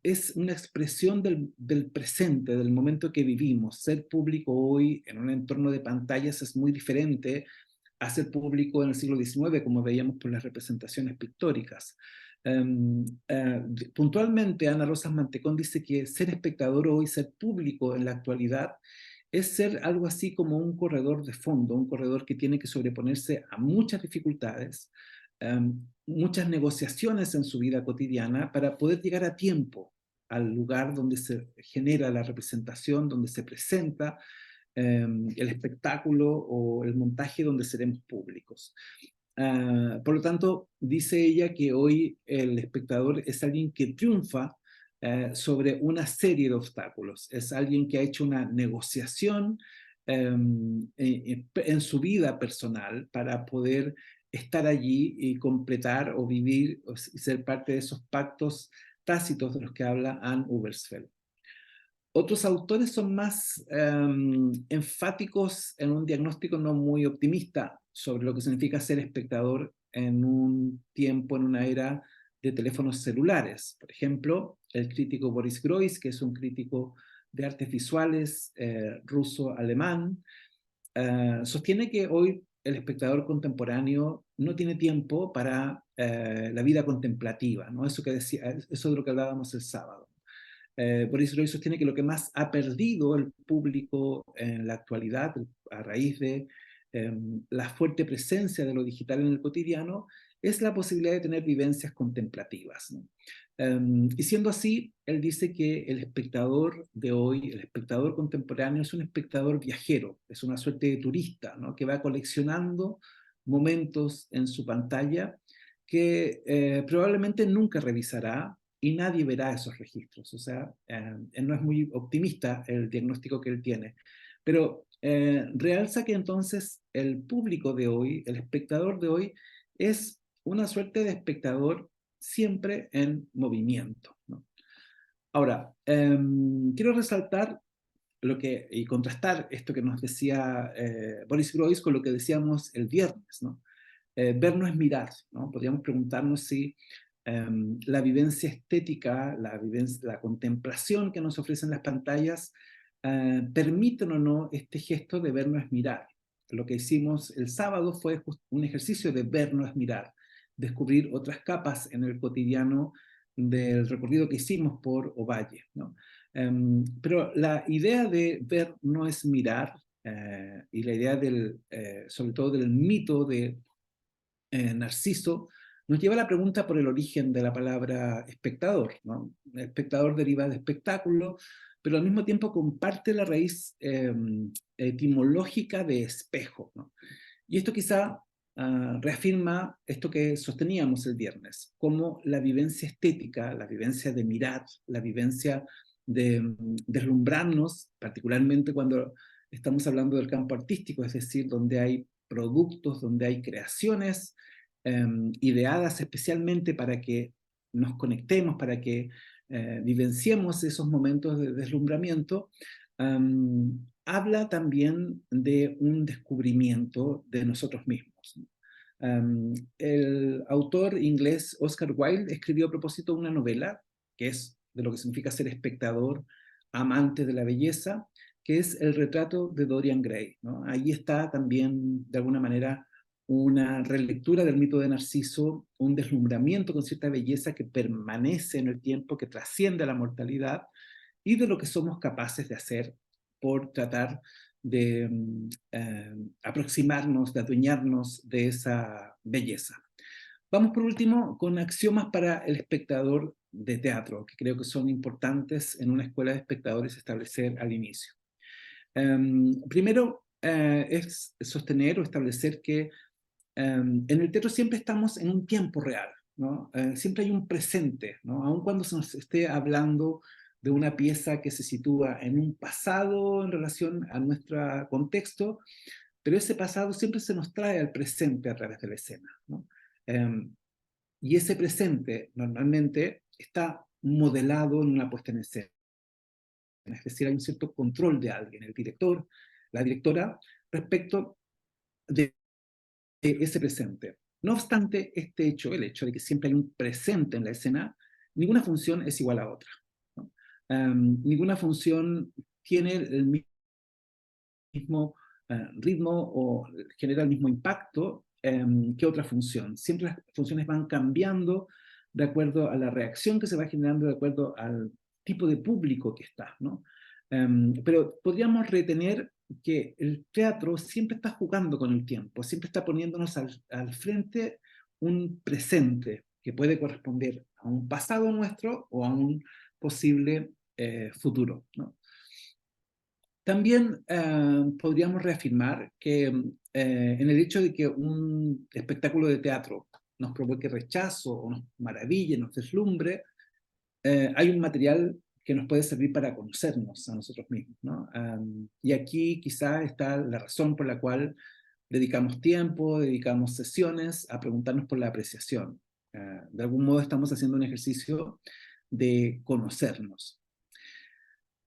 es una expresión del presente, del momento que vivimos. Ser público hoy en un entorno de pantallas es muy diferente a ser público en el siglo XIX, como veíamos por las representaciones pictóricas. Puntualmente, Ana Rosas Mantecón dice que ser espectador hoy, ser público en la actualidad, es ser algo así como un corredor de fondo, un corredor que tiene que sobreponerse a muchas dificultades, muchas negociaciones en su vida cotidiana para poder llegar a tiempo al lugar donde se genera la representación, donde se presenta el espectáculo o el montaje donde seremos públicos. Por lo tanto, dice ella que hoy el espectador es alguien que triunfa sobre una serie de obstáculos, es alguien que ha hecho una negociación en su vida personal para poder estar allí y completar o vivir o ser parte de esos pactos tácitos de los que habla Anne Ubersfeld. Otros autores son más enfáticos en un diagnóstico no muy optimista sobre lo que significa ser espectador en un tiempo, en una era de teléfonos celulares. Por ejemplo, el crítico Boris Groys, que es un crítico de artes visuales ruso-alemán, sostiene que hoy el espectador contemporáneo no tiene tiempo para la vida contemplativa, ¿no? Eso de lo que hablábamos el sábado. Boris Groys sostiene que lo que más ha perdido el público en la actualidad, a raíz de la fuerte presencia de lo digital en el cotidiano, es la posibilidad de tener vivencias contemplativas, ¿no? Y siendo así, él dice que el espectador de hoy, el espectador contemporáneo, es un espectador viajero, es una suerte de turista, ¿no? Que va coleccionando momentos en su pantalla que probablemente nunca revisará y nadie verá esos registros. O sea, él no es muy optimista el diagnóstico que él tiene, pero realza que entonces el público de hoy, el espectador de hoy, es una suerte de espectador siempre en movimiento, ¿no? Ahora, quiero resaltar y contrastar esto que nos decía Boris Groys con lo que decíamos el viernes, ¿no? Ver no es mirar, ¿no? Podríamos preguntarnos si la vivencia estética, la contemplación que nos ofrecen las pantallas, permiten o no este gesto de ver no es mirar. Lo que hicimos el sábado fue un ejercicio de ver no es mirar, descubrir otras capas en el cotidiano del recorrido que hicimos por Ovalle, ¿no? Pero la idea de ver no es mirar, y la idea sobre todo del mito de Narciso, nos lleva a la pregunta por el origen de la palabra espectador, ¿no? Espectador deriva de espectáculo, pero al mismo tiempo comparte la raíz etimológica de espejo, ¿no? Y esto quizá reafirma esto que sosteníamos el viernes, como la vivencia estética, la vivencia de mirar, la vivencia de deslumbrarnos, particularmente cuando estamos hablando del campo artístico, es decir, donde hay productos, donde hay creaciones ideadas especialmente para que nos conectemos, para que vivenciemos esos momentos de deslumbramiento, habla también de un descubrimiento de nosotros mismos. El autor inglés Oscar Wilde escribió a propósito una novela, que es de lo que significa ser espectador, amante de la belleza, que es El retrato de Dorian Gray, ¿no? Ahí está también, de alguna manera, una relectura del mito de Narciso, un deslumbramiento con cierta belleza que permanece en el tiempo, que trasciende a la mortalidad, y de lo que somos capaces de hacer por tratar de aproximarnos, de adueñarnos de esa belleza. Vamos por último con axiomas para el espectador de teatro, que creo que son importantes en una escuela de espectadores establecer al inicio. Primero es sostener o establecer que en el teatro siempre estamos en un tiempo real, ¿no? Siempre hay un presente, ¿no? Aun cuando se nos esté hablando de una pieza que se sitúa en un pasado en relación a nuestro contexto, pero ese pasado siempre se nos trae al presente a través de la escena, ¿no? Y ese presente normalmente está modelado en una puesta en escena, es decir, hay un cierto control de alguien, el director, la directora, respecto de ese presente. No obstante este hecho, el hecho de que siempre hay un presente en la escena, ninguna función es igual a otra, ¿no? Ninguna función tiene el mismo ritmo o genera el mismo impacto que otra función. Siempre las funciones van cambiando de acuerdo a la reacción que se va generando, de acuerdo al tipo de público que está, ¿no? Pero podríamos retener que el teatro siempre está jugando con el tiempo, siempre está poniéndonos al frente un presente que puede corresponder a un pasado nuestro o a un posible futuro, ¿no? También podríamos reafirmar que en el hecho de que un espectáculo de teatro nos provoque rechazo o nos maraville, nos deslumbre, hay un material que nos puede servir para conocernos a nosotros mismos, ¿no? Y aquí quizá está la razón por la cual dedicamos tiempo, dedicamos sesiones a preguntarnos por la apreciación. De algún modo estamos haciendo un ejercicio de conocernos.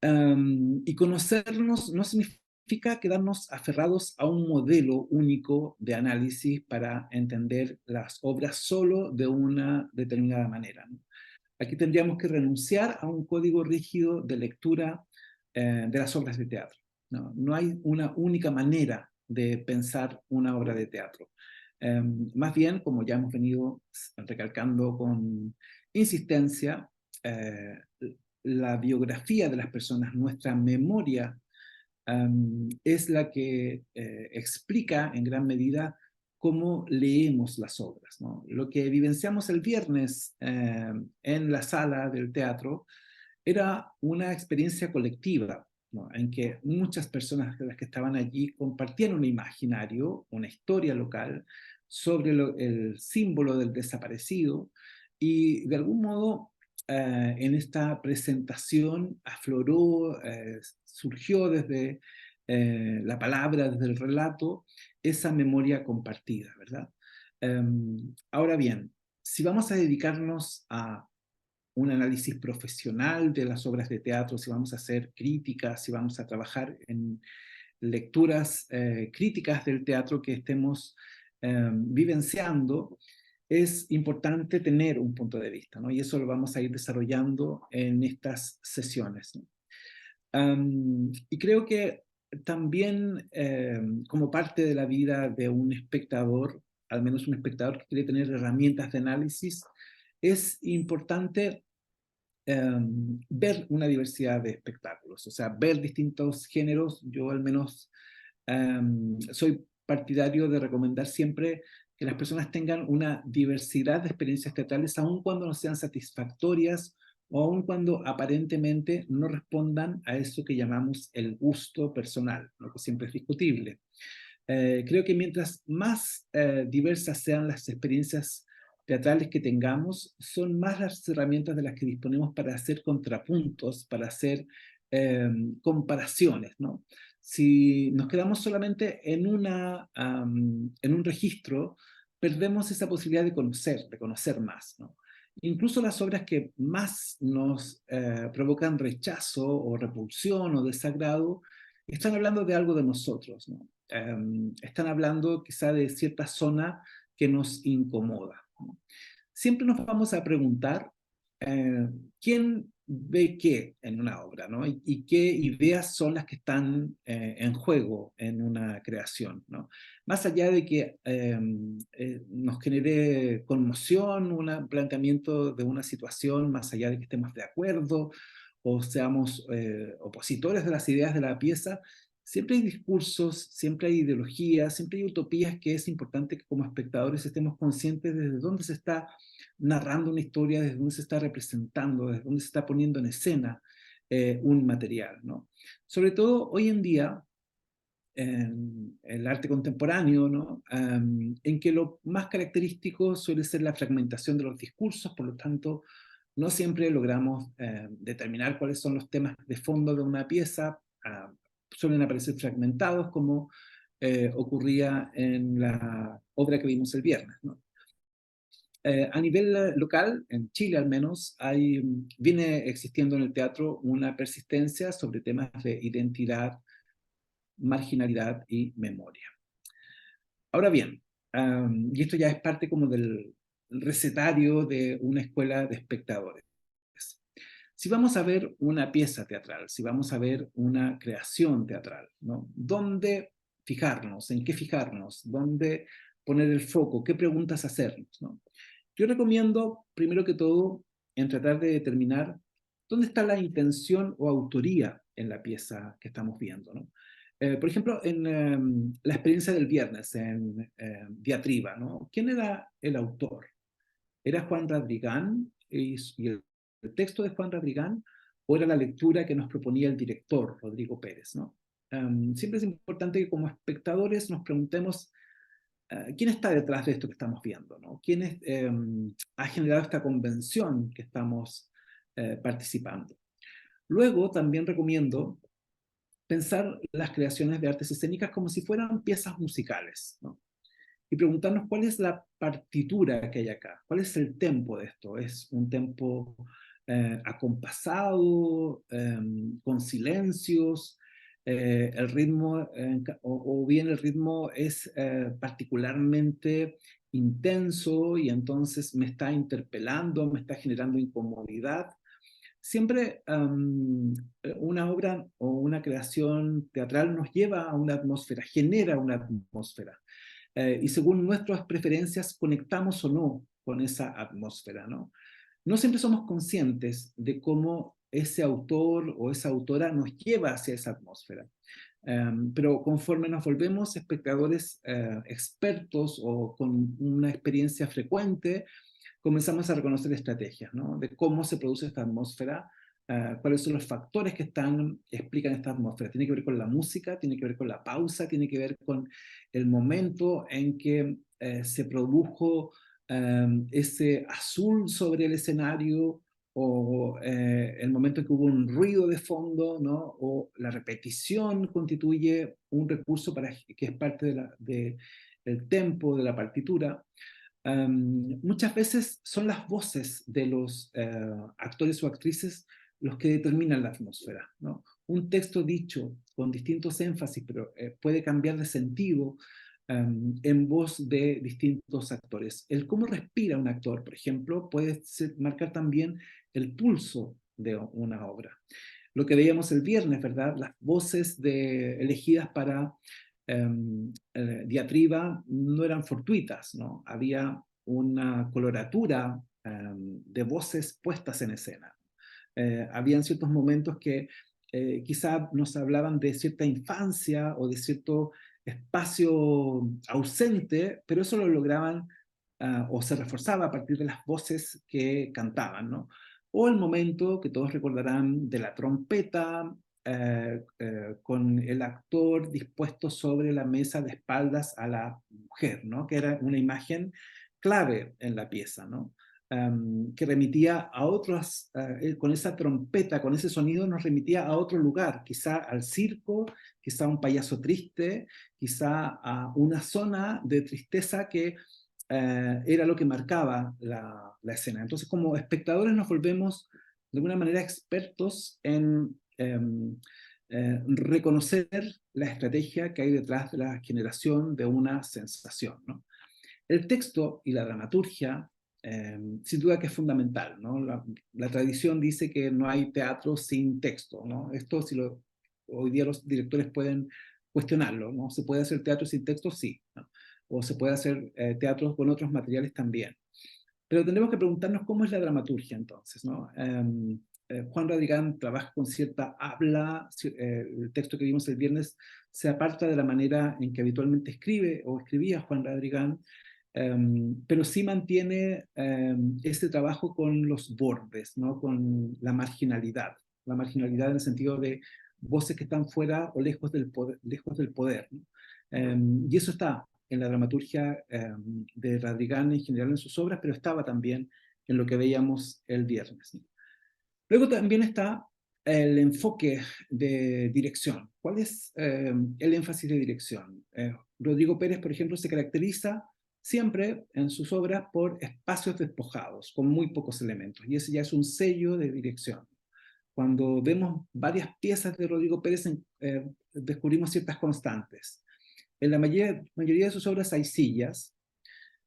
Y conocernos no significa quedarnos aferrados a un modelo único de análisis para entender las obras solo de una determinada manera, ¿no? Aquí tendríamos que renunciar a un código rígido de lectura de las obras de teatro, ¿no? No hay una única manera de pensar una obra de teatro. Más bien, como ya hemos venido recalcando con insistencia, la biografía de las personas, nuestra memoria, es la que explica en gran medida cómo leemos las obras, ¿no? Lo que vivenciamos el viernes en la sala del teatro era una experiencia colectiva, ¿no? En que muchas personas de las que estaban allí compartían un imaginario, una historia local sobre el símbolo del desaparecido, y de algún modo en esta presentación afloró, surgió desde la palabra, desde el relato, esa memoria compartida, ¿verdad? Ahora bien, si vamos a dedicarnos a un análisis profesional de las obras de teatro, si vamos a hacer críticas, si vamos a trabajar en lecturas críticas del teatro que estemos vivenciando, es importante tener un punto de vista, ¿no? Y eso lo vamos a ir desarrollando en estas sesiones, ¿no? Y creo que también como parte de la vida de un espectador, al menos un espectador que quiere tener herramientas de análisis, es importante ver una diversidad de espectáculos, o sea, ver distintos géneros. Yo al menos soy partidario de recomendar siempre que las personas tengan una diversidad de experiencias teatrales, aun cuando no sean satisfactorias o aun cuando aparentemente no respondan a eso que llamamos el gusto personal, lo que siempre es discutible. Creo que mientras más diversas sean las experiencias teatrales que tengamos, son más las herramientas de las que disponemos para hacer contrapuntos, para hacer comparaciones, ¿no? Si nos quedamos solamente en un registro, perdemos esa posibilidad de conocer más, ¿no? Incluso las obras que más nos provocan rechazo o repulsión o desagrado, están hablando de algo de nosotros, ¿no? Están hablando quizá de cierta zona que nos incomoda, ¿no? Siempre nos vamos a preguntar quién ve qué en una obra, ¿no? Y qué ideas son las que están en juego en una creación, ¿no? Más allá de que nos genere conmoción un planteamiento de una situación, más allá de que estemos de acuerdo o seamos opositores de las ideas de la pieza, siempre hay discursos, siempre hay ideologías, siempre hay utopías que es importante que como espectadores estemos conscientes desde dónde se está narrando una historia, desde dónde se está representando, desde dónde se está poniendo en escena un material, ¿no? Sobre todo hoy en día, en el arte contemporáneo, ¿no? En que lo más característico suele ser la fragmentación de los discursos, por lo tanto, no siempre logramos determinar cuáles son los temas de fondo de una pieza, suelen aparecer fragmentados como ocurría en la obra que vimos el viernes, ¿no? A nivel local, en Chile al menos, viene existiendo en el teatro una persistencia sobre temas de identidad, marginalidad y memoria. Ahora bien, y esto ya es parte como del recetario de una escuela de espectadores. Si vamos a ver una pieza teatral, si vamos a ver una creación teatral, ¿no? ¿Dónde fijarnos? ¿En qué fijarnos? ¿Dónde poner el foco? ¿Qué preguntas hacernos, ¿no? Yo recomiendo, primero que todo, en tratar de determinar dónde está la intención o autoría en la pieza que estamos viendo, ¿no? Por ejemplo, en la experiencia del viernes, en Diatriba, ¿no? ¿Quién era el autor? ¿Era Juan Radrigán y el texto de Juan Radrigán o era la lectura que nos proponía el director, Rodrigo Pérez, ¿no? Siempre es importante que como espectadores nos preguntemos quién está detrás de esto que estamos viendo, ¿no? ¿Quién ha generado esta convención que estamos participando? Luego también recomiendo pensar las creaciones de artes escénicas como si fueran piezas musicales, ¿no? Y preguntarnos cuál es la partitura que hay acá, cuál es el tempo de esto. ¿Es un tempo acompasado, con silencios? El ritmo, o bien el ritmo es particularmente intenso y entonces me está interpelando, me está generando incomodidad. Siempre una obra o una creación teatral nos lleva a una atmósfera, genera una atmósfera. Y según nuestras preferencias conectamos o no con esa atmósfera, ¿no? No siempre somos conscientes de cómo ese autor o esa autora nos lleva hacia esa atmósfera. Pero conforme nos volvemos espectadores expertos o con una experiencia frecuente, comenzamos a reconocer estrategias, ¿no? De cómo se produce esta atmósfera, cuáles son los factores que explican esta atmósfera. Tiene que ver con la música, tiene que ver con la pausa, tiene que ver con el momento en que se produjo ese azul sobre el escenario o el momento en que hubo un ruido de fondo, ¿no? O la repetición constituye un recurso que es parte del tempo de la partitura. Muchas veces son las voces de los actores o actrices los que determinan la atmósfera, ¿no? Un texto dicho con distintos énfasis, pero puede cambiar de sentido en voz de distintos actores. El cómo respira un actor, por ejemplo, puede marcar también el pulso de una obra. Lo que veíamos el viernes, ¿verdad? Las voces elegidas para Diatriba no eran fortuitas, ¿no? Había una coloratura de voces puestas en escena. Habían ciertos momentos que quizá nos hablaban de cierta infancia o de cierto espacio ausente, pero eso lo lograban o se reforzaba a partir de las voces que cantaban, ¿no? O el momento que todos recordarán de la trompeta, con el actor dispuesto sobre la mesa de espaldas a la mujer, ¿no? Que era una imagen clave en la pieza, ¿no? Que remitía a otros, con esa trompeta, con ese sonido nos remitía a otro lugar, quizá al circo, quizá a un payaso triste, quizá a una zona de tristeza que era lo que marcaba la escena. Entonces, como espectadores nos volvemos de alguna manera expertos en reconocer la estrategia que hay detrás de la generación de una sensación, ¿no? El texto y la dramaturgia sin duda que es fundamental, ¿no? La tradición dice que no hay teatro sin texto, ¿no? Esto hoy día los directores pueden cuestionarlo, ¿no? ¿Se puede hacer teatro sin texto? Sí, ¿no? O se puede hacer teatro con otros materiales también. Pero tendremos que preguntarnos cómo es la dramaturgia entonces, ¿no? Juan Radrigán trabaja con cierta habla, el texto que vimos el viernes se aparta de la manera en que habitualmente escribe o escribía Juan Radrigán, pero sí mantiene ese trabajo con los bordes, ¿no? Con la marginalidad en el sentido de voces que están fuera o lejos del poder, ¿no? Y eso está en la dramaturgia de Radrigán en general en sus obras, pero estaba también en lo que veíamos el viernes, ¿no? Luego también está el enfoque de dirección. ¿Cuál es el énfasis de dirección? Rodrigo Pérez, por ejemplo, se caracteriza siempre en sus obras por espacios despojados, con muy pocos elementos, y ese ya es un sello de dirección. Cuando vemos varias piezas de Rodrigo Pérez, descubrimos ciertas constantes. En la mayoría de sus obras hay sillas.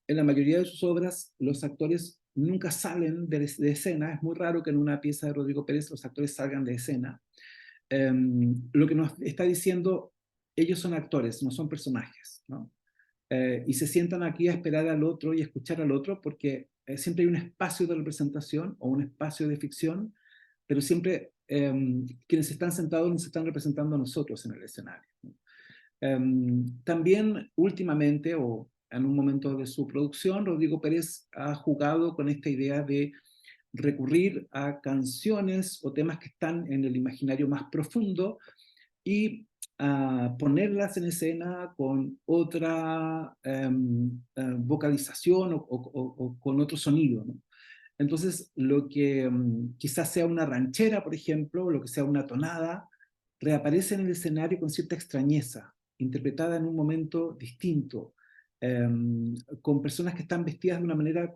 En la mayoría de sus obras los actores nunca salen de escena. Es muy raro que en una pieza de Rodrigo Pérez los actores salgan de escena. Lo que nos está diciendo, ellos son actores, no son personajes, ¿no? Y se sientan aquí a esperar al otro y escuchar al otro porque siempre hay un espacio de representación o un espacio de ficción, pero siempre quienes están sentados nos están representando a nosotros en el escenario, ¿no? También últimamente, o en un momento de su producción, Rodrigo Pérez ha jugado con esta idea de recurrir a canciones o temas que están en el imaginario más profundo y ponerlas en escena con otra vocalización o con otro sonido, ¿no? Entonces, lo que quizás sea una ranchera, por ejemplo, o lo que sea una tonada, reaparece en el escenario con cierta extrañeza, interpretada en un momento distinto, con personas que están vestidas de una manera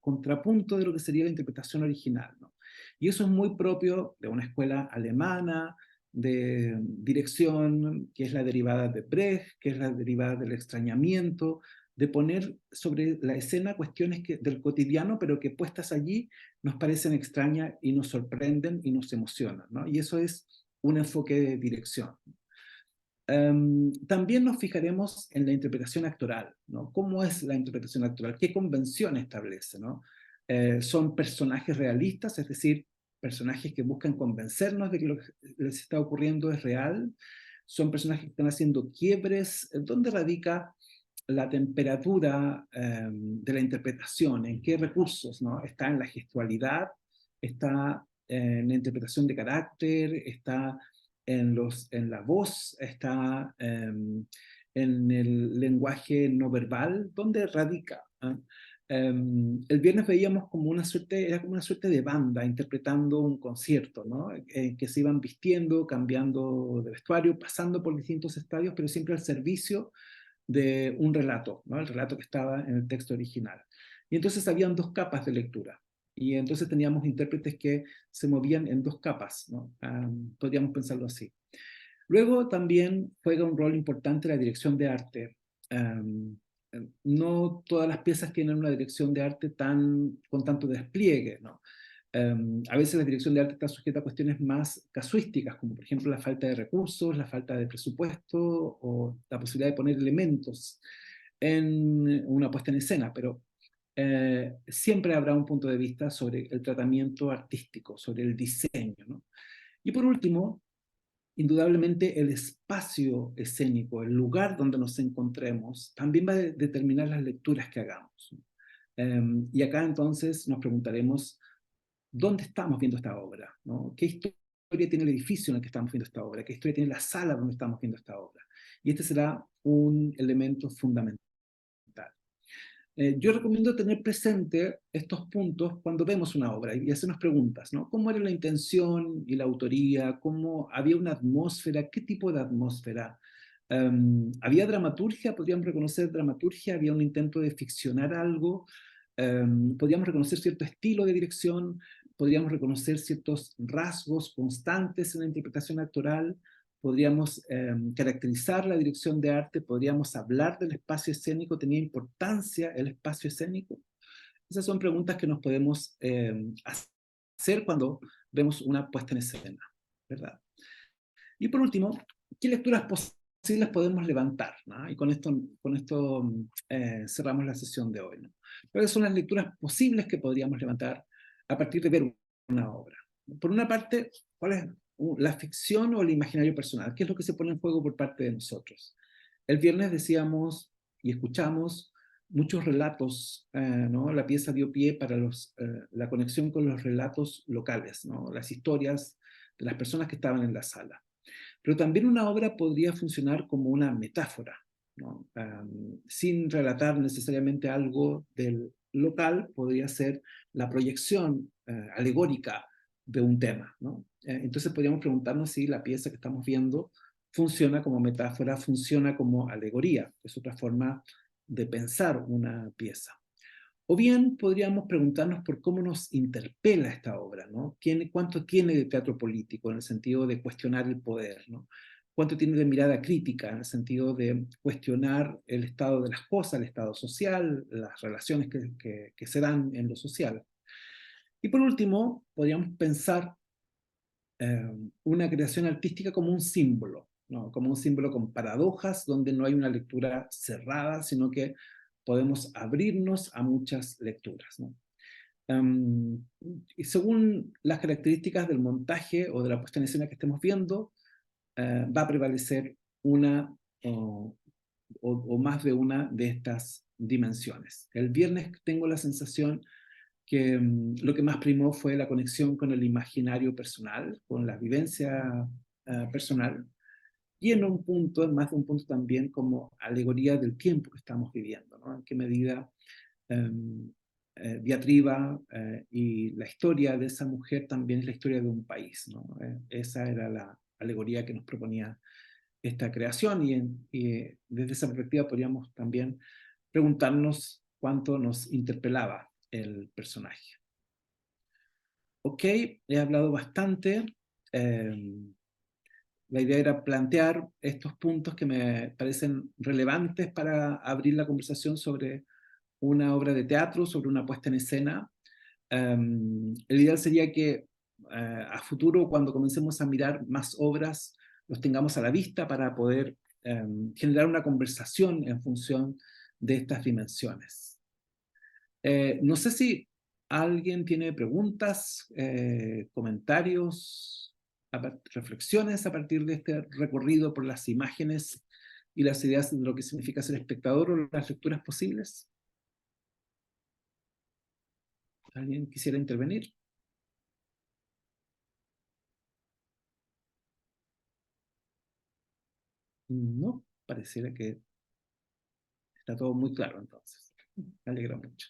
contrapunto de lo que sería la interpretación original, ¿no? Y eso es muy propio de una escuela alemana de dirección, que es la derivada de Brecht, que es la derivada del extrañamiento, de poner sobre la escena cuestiones del cotidiano, pero que puestas allí nos parecen extrañas y nos sorprenden y nos emocionan, ¿no? Y eso es un enfoque de dirección. También nos fijaremos en la interpretación actoral, ¿no? ¿Cómo es la interpretación actoral? ¿Qué convención establece, ¿no? ¿Son personajes realistas, es decir, personajes que buscan convencernos de que lo que les está ocurriendo es real? ¿Son personajes que están haciendo quiebres? ¿Dónde radica la temperatura de la interpretación? ¿En qué recursos, ¿no? ¿Está en la gestualidad? ¿Está en la interpretación de carácter? ¿Está en la voz? ¿Está en el lenguaje no verbal? ¿Dónde radica? ¿Ah? El viernes veíamos como era como una suerte de banda interpretando un concierto, ¿no? Que se iban vistiendo, cambiando de vestuario, pasando por distintos estadios, pero siempre al servicio de un relato, ¿no? El relato que estaba en el texto original. Y entonces habían dos capas de lectura. Y entonces teníamos intérpretes que se movían en dos capas, ¿no? Podríamos pensarlo así. Luego también juega un rol importante la dirección de arte. Um, no todas las piezas tienen una dirección de arte con tanto despliegue, ¿no? A veces la dirección de arte está sujeta a cuestiones más casuísticas, como por ejemplo la falta de recursos, la falta de presupuesto o la posibilidad de poner elementos en una puesta en escena, pero siempre habrá un punto de vista sobre el tratamiento artístico, sobre el diseño, ¿no? Y por último, indudablemente el espacio escénico, el lugar donde nos encontremos, también va a determinar las lecturas que hagamos. Y acá entonces nos preguntaremos, ¿dónde estamos viendo esta obra? ¿No? ¿Qué historia tiene el edificio en el que estamos viendo esta obra? ¿Qué historia tiene la sala donde estamos viendo esta obra? Y este será un elemento fundamental. Yo recomiendo tener presente estos puntos cuando vemos una obra y hacernos preguntas, ¿no? ¿Cómo era la intención y la autoría? ¿Cómo había una atmósfera? ¿Qué tipo de atmósfera? ¿Había dramaturgia? ¿Podríamos reconocer dramaturgia? ¿Había un intento de ficcionar algo? ¿Podríamos reconocer cierto estilo de dirección? ¿Podríamos reconocer ciertos rasgos constantes en la interpretación actoral? ¿Podríamos caracterizar la dirección de arte? ¿Podríamos hablar del espacio escénico? ¿Tenía importancia el espacio escénico? Esas son preguntas que nos podemos hacer cuando vemos una puesta en escena, ¿verdad? Y por último, ¿qué lecturas posibles podemos levantar? ¿No? Y con esto cerramos la sesión de hoy, ¿no? ¿Cuáles son las lecturas posibles que podríamos levantar a partir de ver una obra? Por una parte, ¿cuál es la ficción o el imaginario personal? ¿Qué es lo que se pone en juego por parte de nosotros? El viernes decíamos y escuchamos muchos relatos, ¿no? La pieza dio pie para la conexión con los relatos locales, ¿no? Las historias de las personas que estaban en la sala. Pero también una obra podría funcionar como una metáfora, ¿no? Sin relatar necesariamente algo del local, podría ser la proyección alegórica de un tema, ¿no? Entonces podríamos preguntarnos si la pieza que estamos viendo funciona como metáfora, funciona como alegoría. Es otra forma de pensar una pieza. O bien podríamos preguntarnos por cómo nos interpela esta obra, ¿no? ¿Cuánto tiene de teatro político en el sentido de cuestionar el poder, ¿no? ¿Cuánto tiene de mirada crítica en el sentido de cuestionar el estado de las cosas, el estado social, las relaciones que se dan en lo social? Y por último, podríamos pensar una creación artística como un símbolo, ¿no? Como un símbolo con paradojas, donde no hay una lectura cerrada, sino que podemos abrirnos a muchas lecturas, ¿no? Y según las características del montaje o de la puesta en escena que estemos viendo, va a prevalecer una o más de una de estas dimensiones. El viernes tengo la sensación que lo que más primó fue la conexión con el imaginario personal, con la vivencia personal, y en un punto, en más de un punto también, como alegoría del tiempo que estamos viviendo, ¿no? En qué medida diatriba y la historia de esa mujer también es la historia de un país, ¿no? Esa era la alegoría que nos proponía esta creación y desde esa perspectiva podríamos también preguntarnos cuánto nos interpelaba el personaje. Ok, he hablado bastante. La idea era plantear estos puntos que me parecen relevantes para abrir la conversación sobre una obra de teatro, sobre una puesta en escena. El ideal sería que a futuro, cuando comencemos a mirar más obras, los tengamos a la vista para poder generar una conversación en función de estas dimensiones. No sé si alguien tiene preguntas, comentarios, reflexiones a partir de este recorrido por las imágenes y las ideas de lo que significa ser espectador o las lecturas posibles. ¿Alguien quisiera intervenir? No, pareciera que está todo muy claro entonces. Me alegra mucho.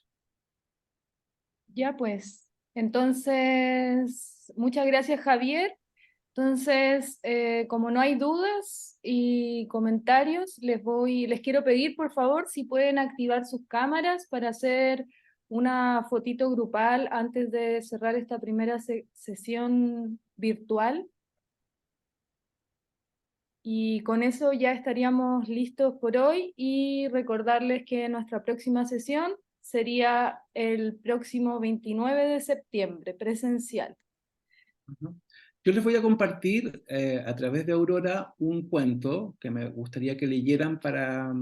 Ya pues, entonces, muchas gracias Javier. Entonces, como no hay dudas y comentarios, les quiero pedir por favor si pueden activar sus cámaras para hacer una fotito grupal antes de cerrar esta primera sesión virtual. Y con eso ya estaríamos listos por hoy y recordarles que nuestra próxima sesión sería el próximo 29 de septiembre, presencial. Yo les voy a compartir a través de Aurora un cuento que me gustaría que leyeran para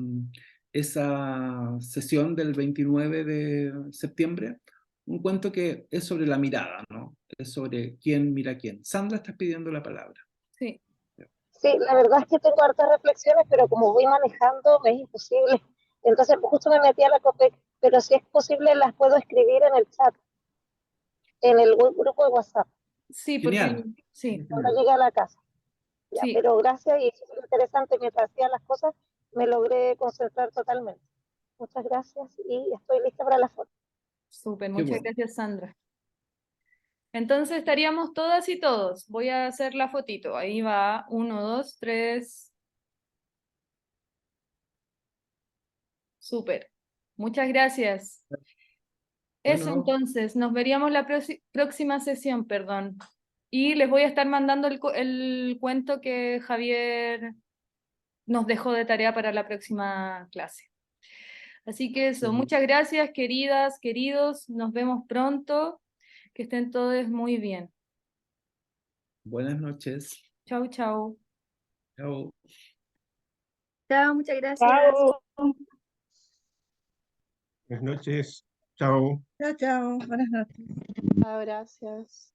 esa sesión del 29 de septiembre. Un cuento que es sobre la mirada, ¿no? Es sobre quién mira a quién. Sandra, estás pidiendo la palabra. Sí. Sí, la verdad es que tengo hartas reflexiones, pero como voy manejando me es imposible. Entonces justo me metí a la COPEC, pero si es posible las puedo escribir en el chat, en el grupo de WhatsApp, Sí, porque Genial. sí, cuando llegue a la casa. Ya, sí, pero gracias y es interesante, mientras hacía las cosas me logré concentrar totalmente. Muchas gracias y estoy lista para la foto. súper, Qué muchas bueno. gracias Sandra. Entonces estaríamos todas y todos. Voy a hacer la fotito. Ahí va, 1, 2, 3. Súper. Muchas gracias. Eso Bueno, entonces, nos veríamos la próxima sesión, perdón. Y les voy a estar mandando el cuento que Javier nos dejó de tarea para la próxima clase. Así que eso, Ujú. muchas gracias, queridas, queridos, nos vemos pronto, que estén todos muy bien. Buenas noches. Chau, chau. Chao. Chao, muchas gracias. Chao. Buenas noches. Chao. Chao, chao. Buenas noches. Chao, gracias.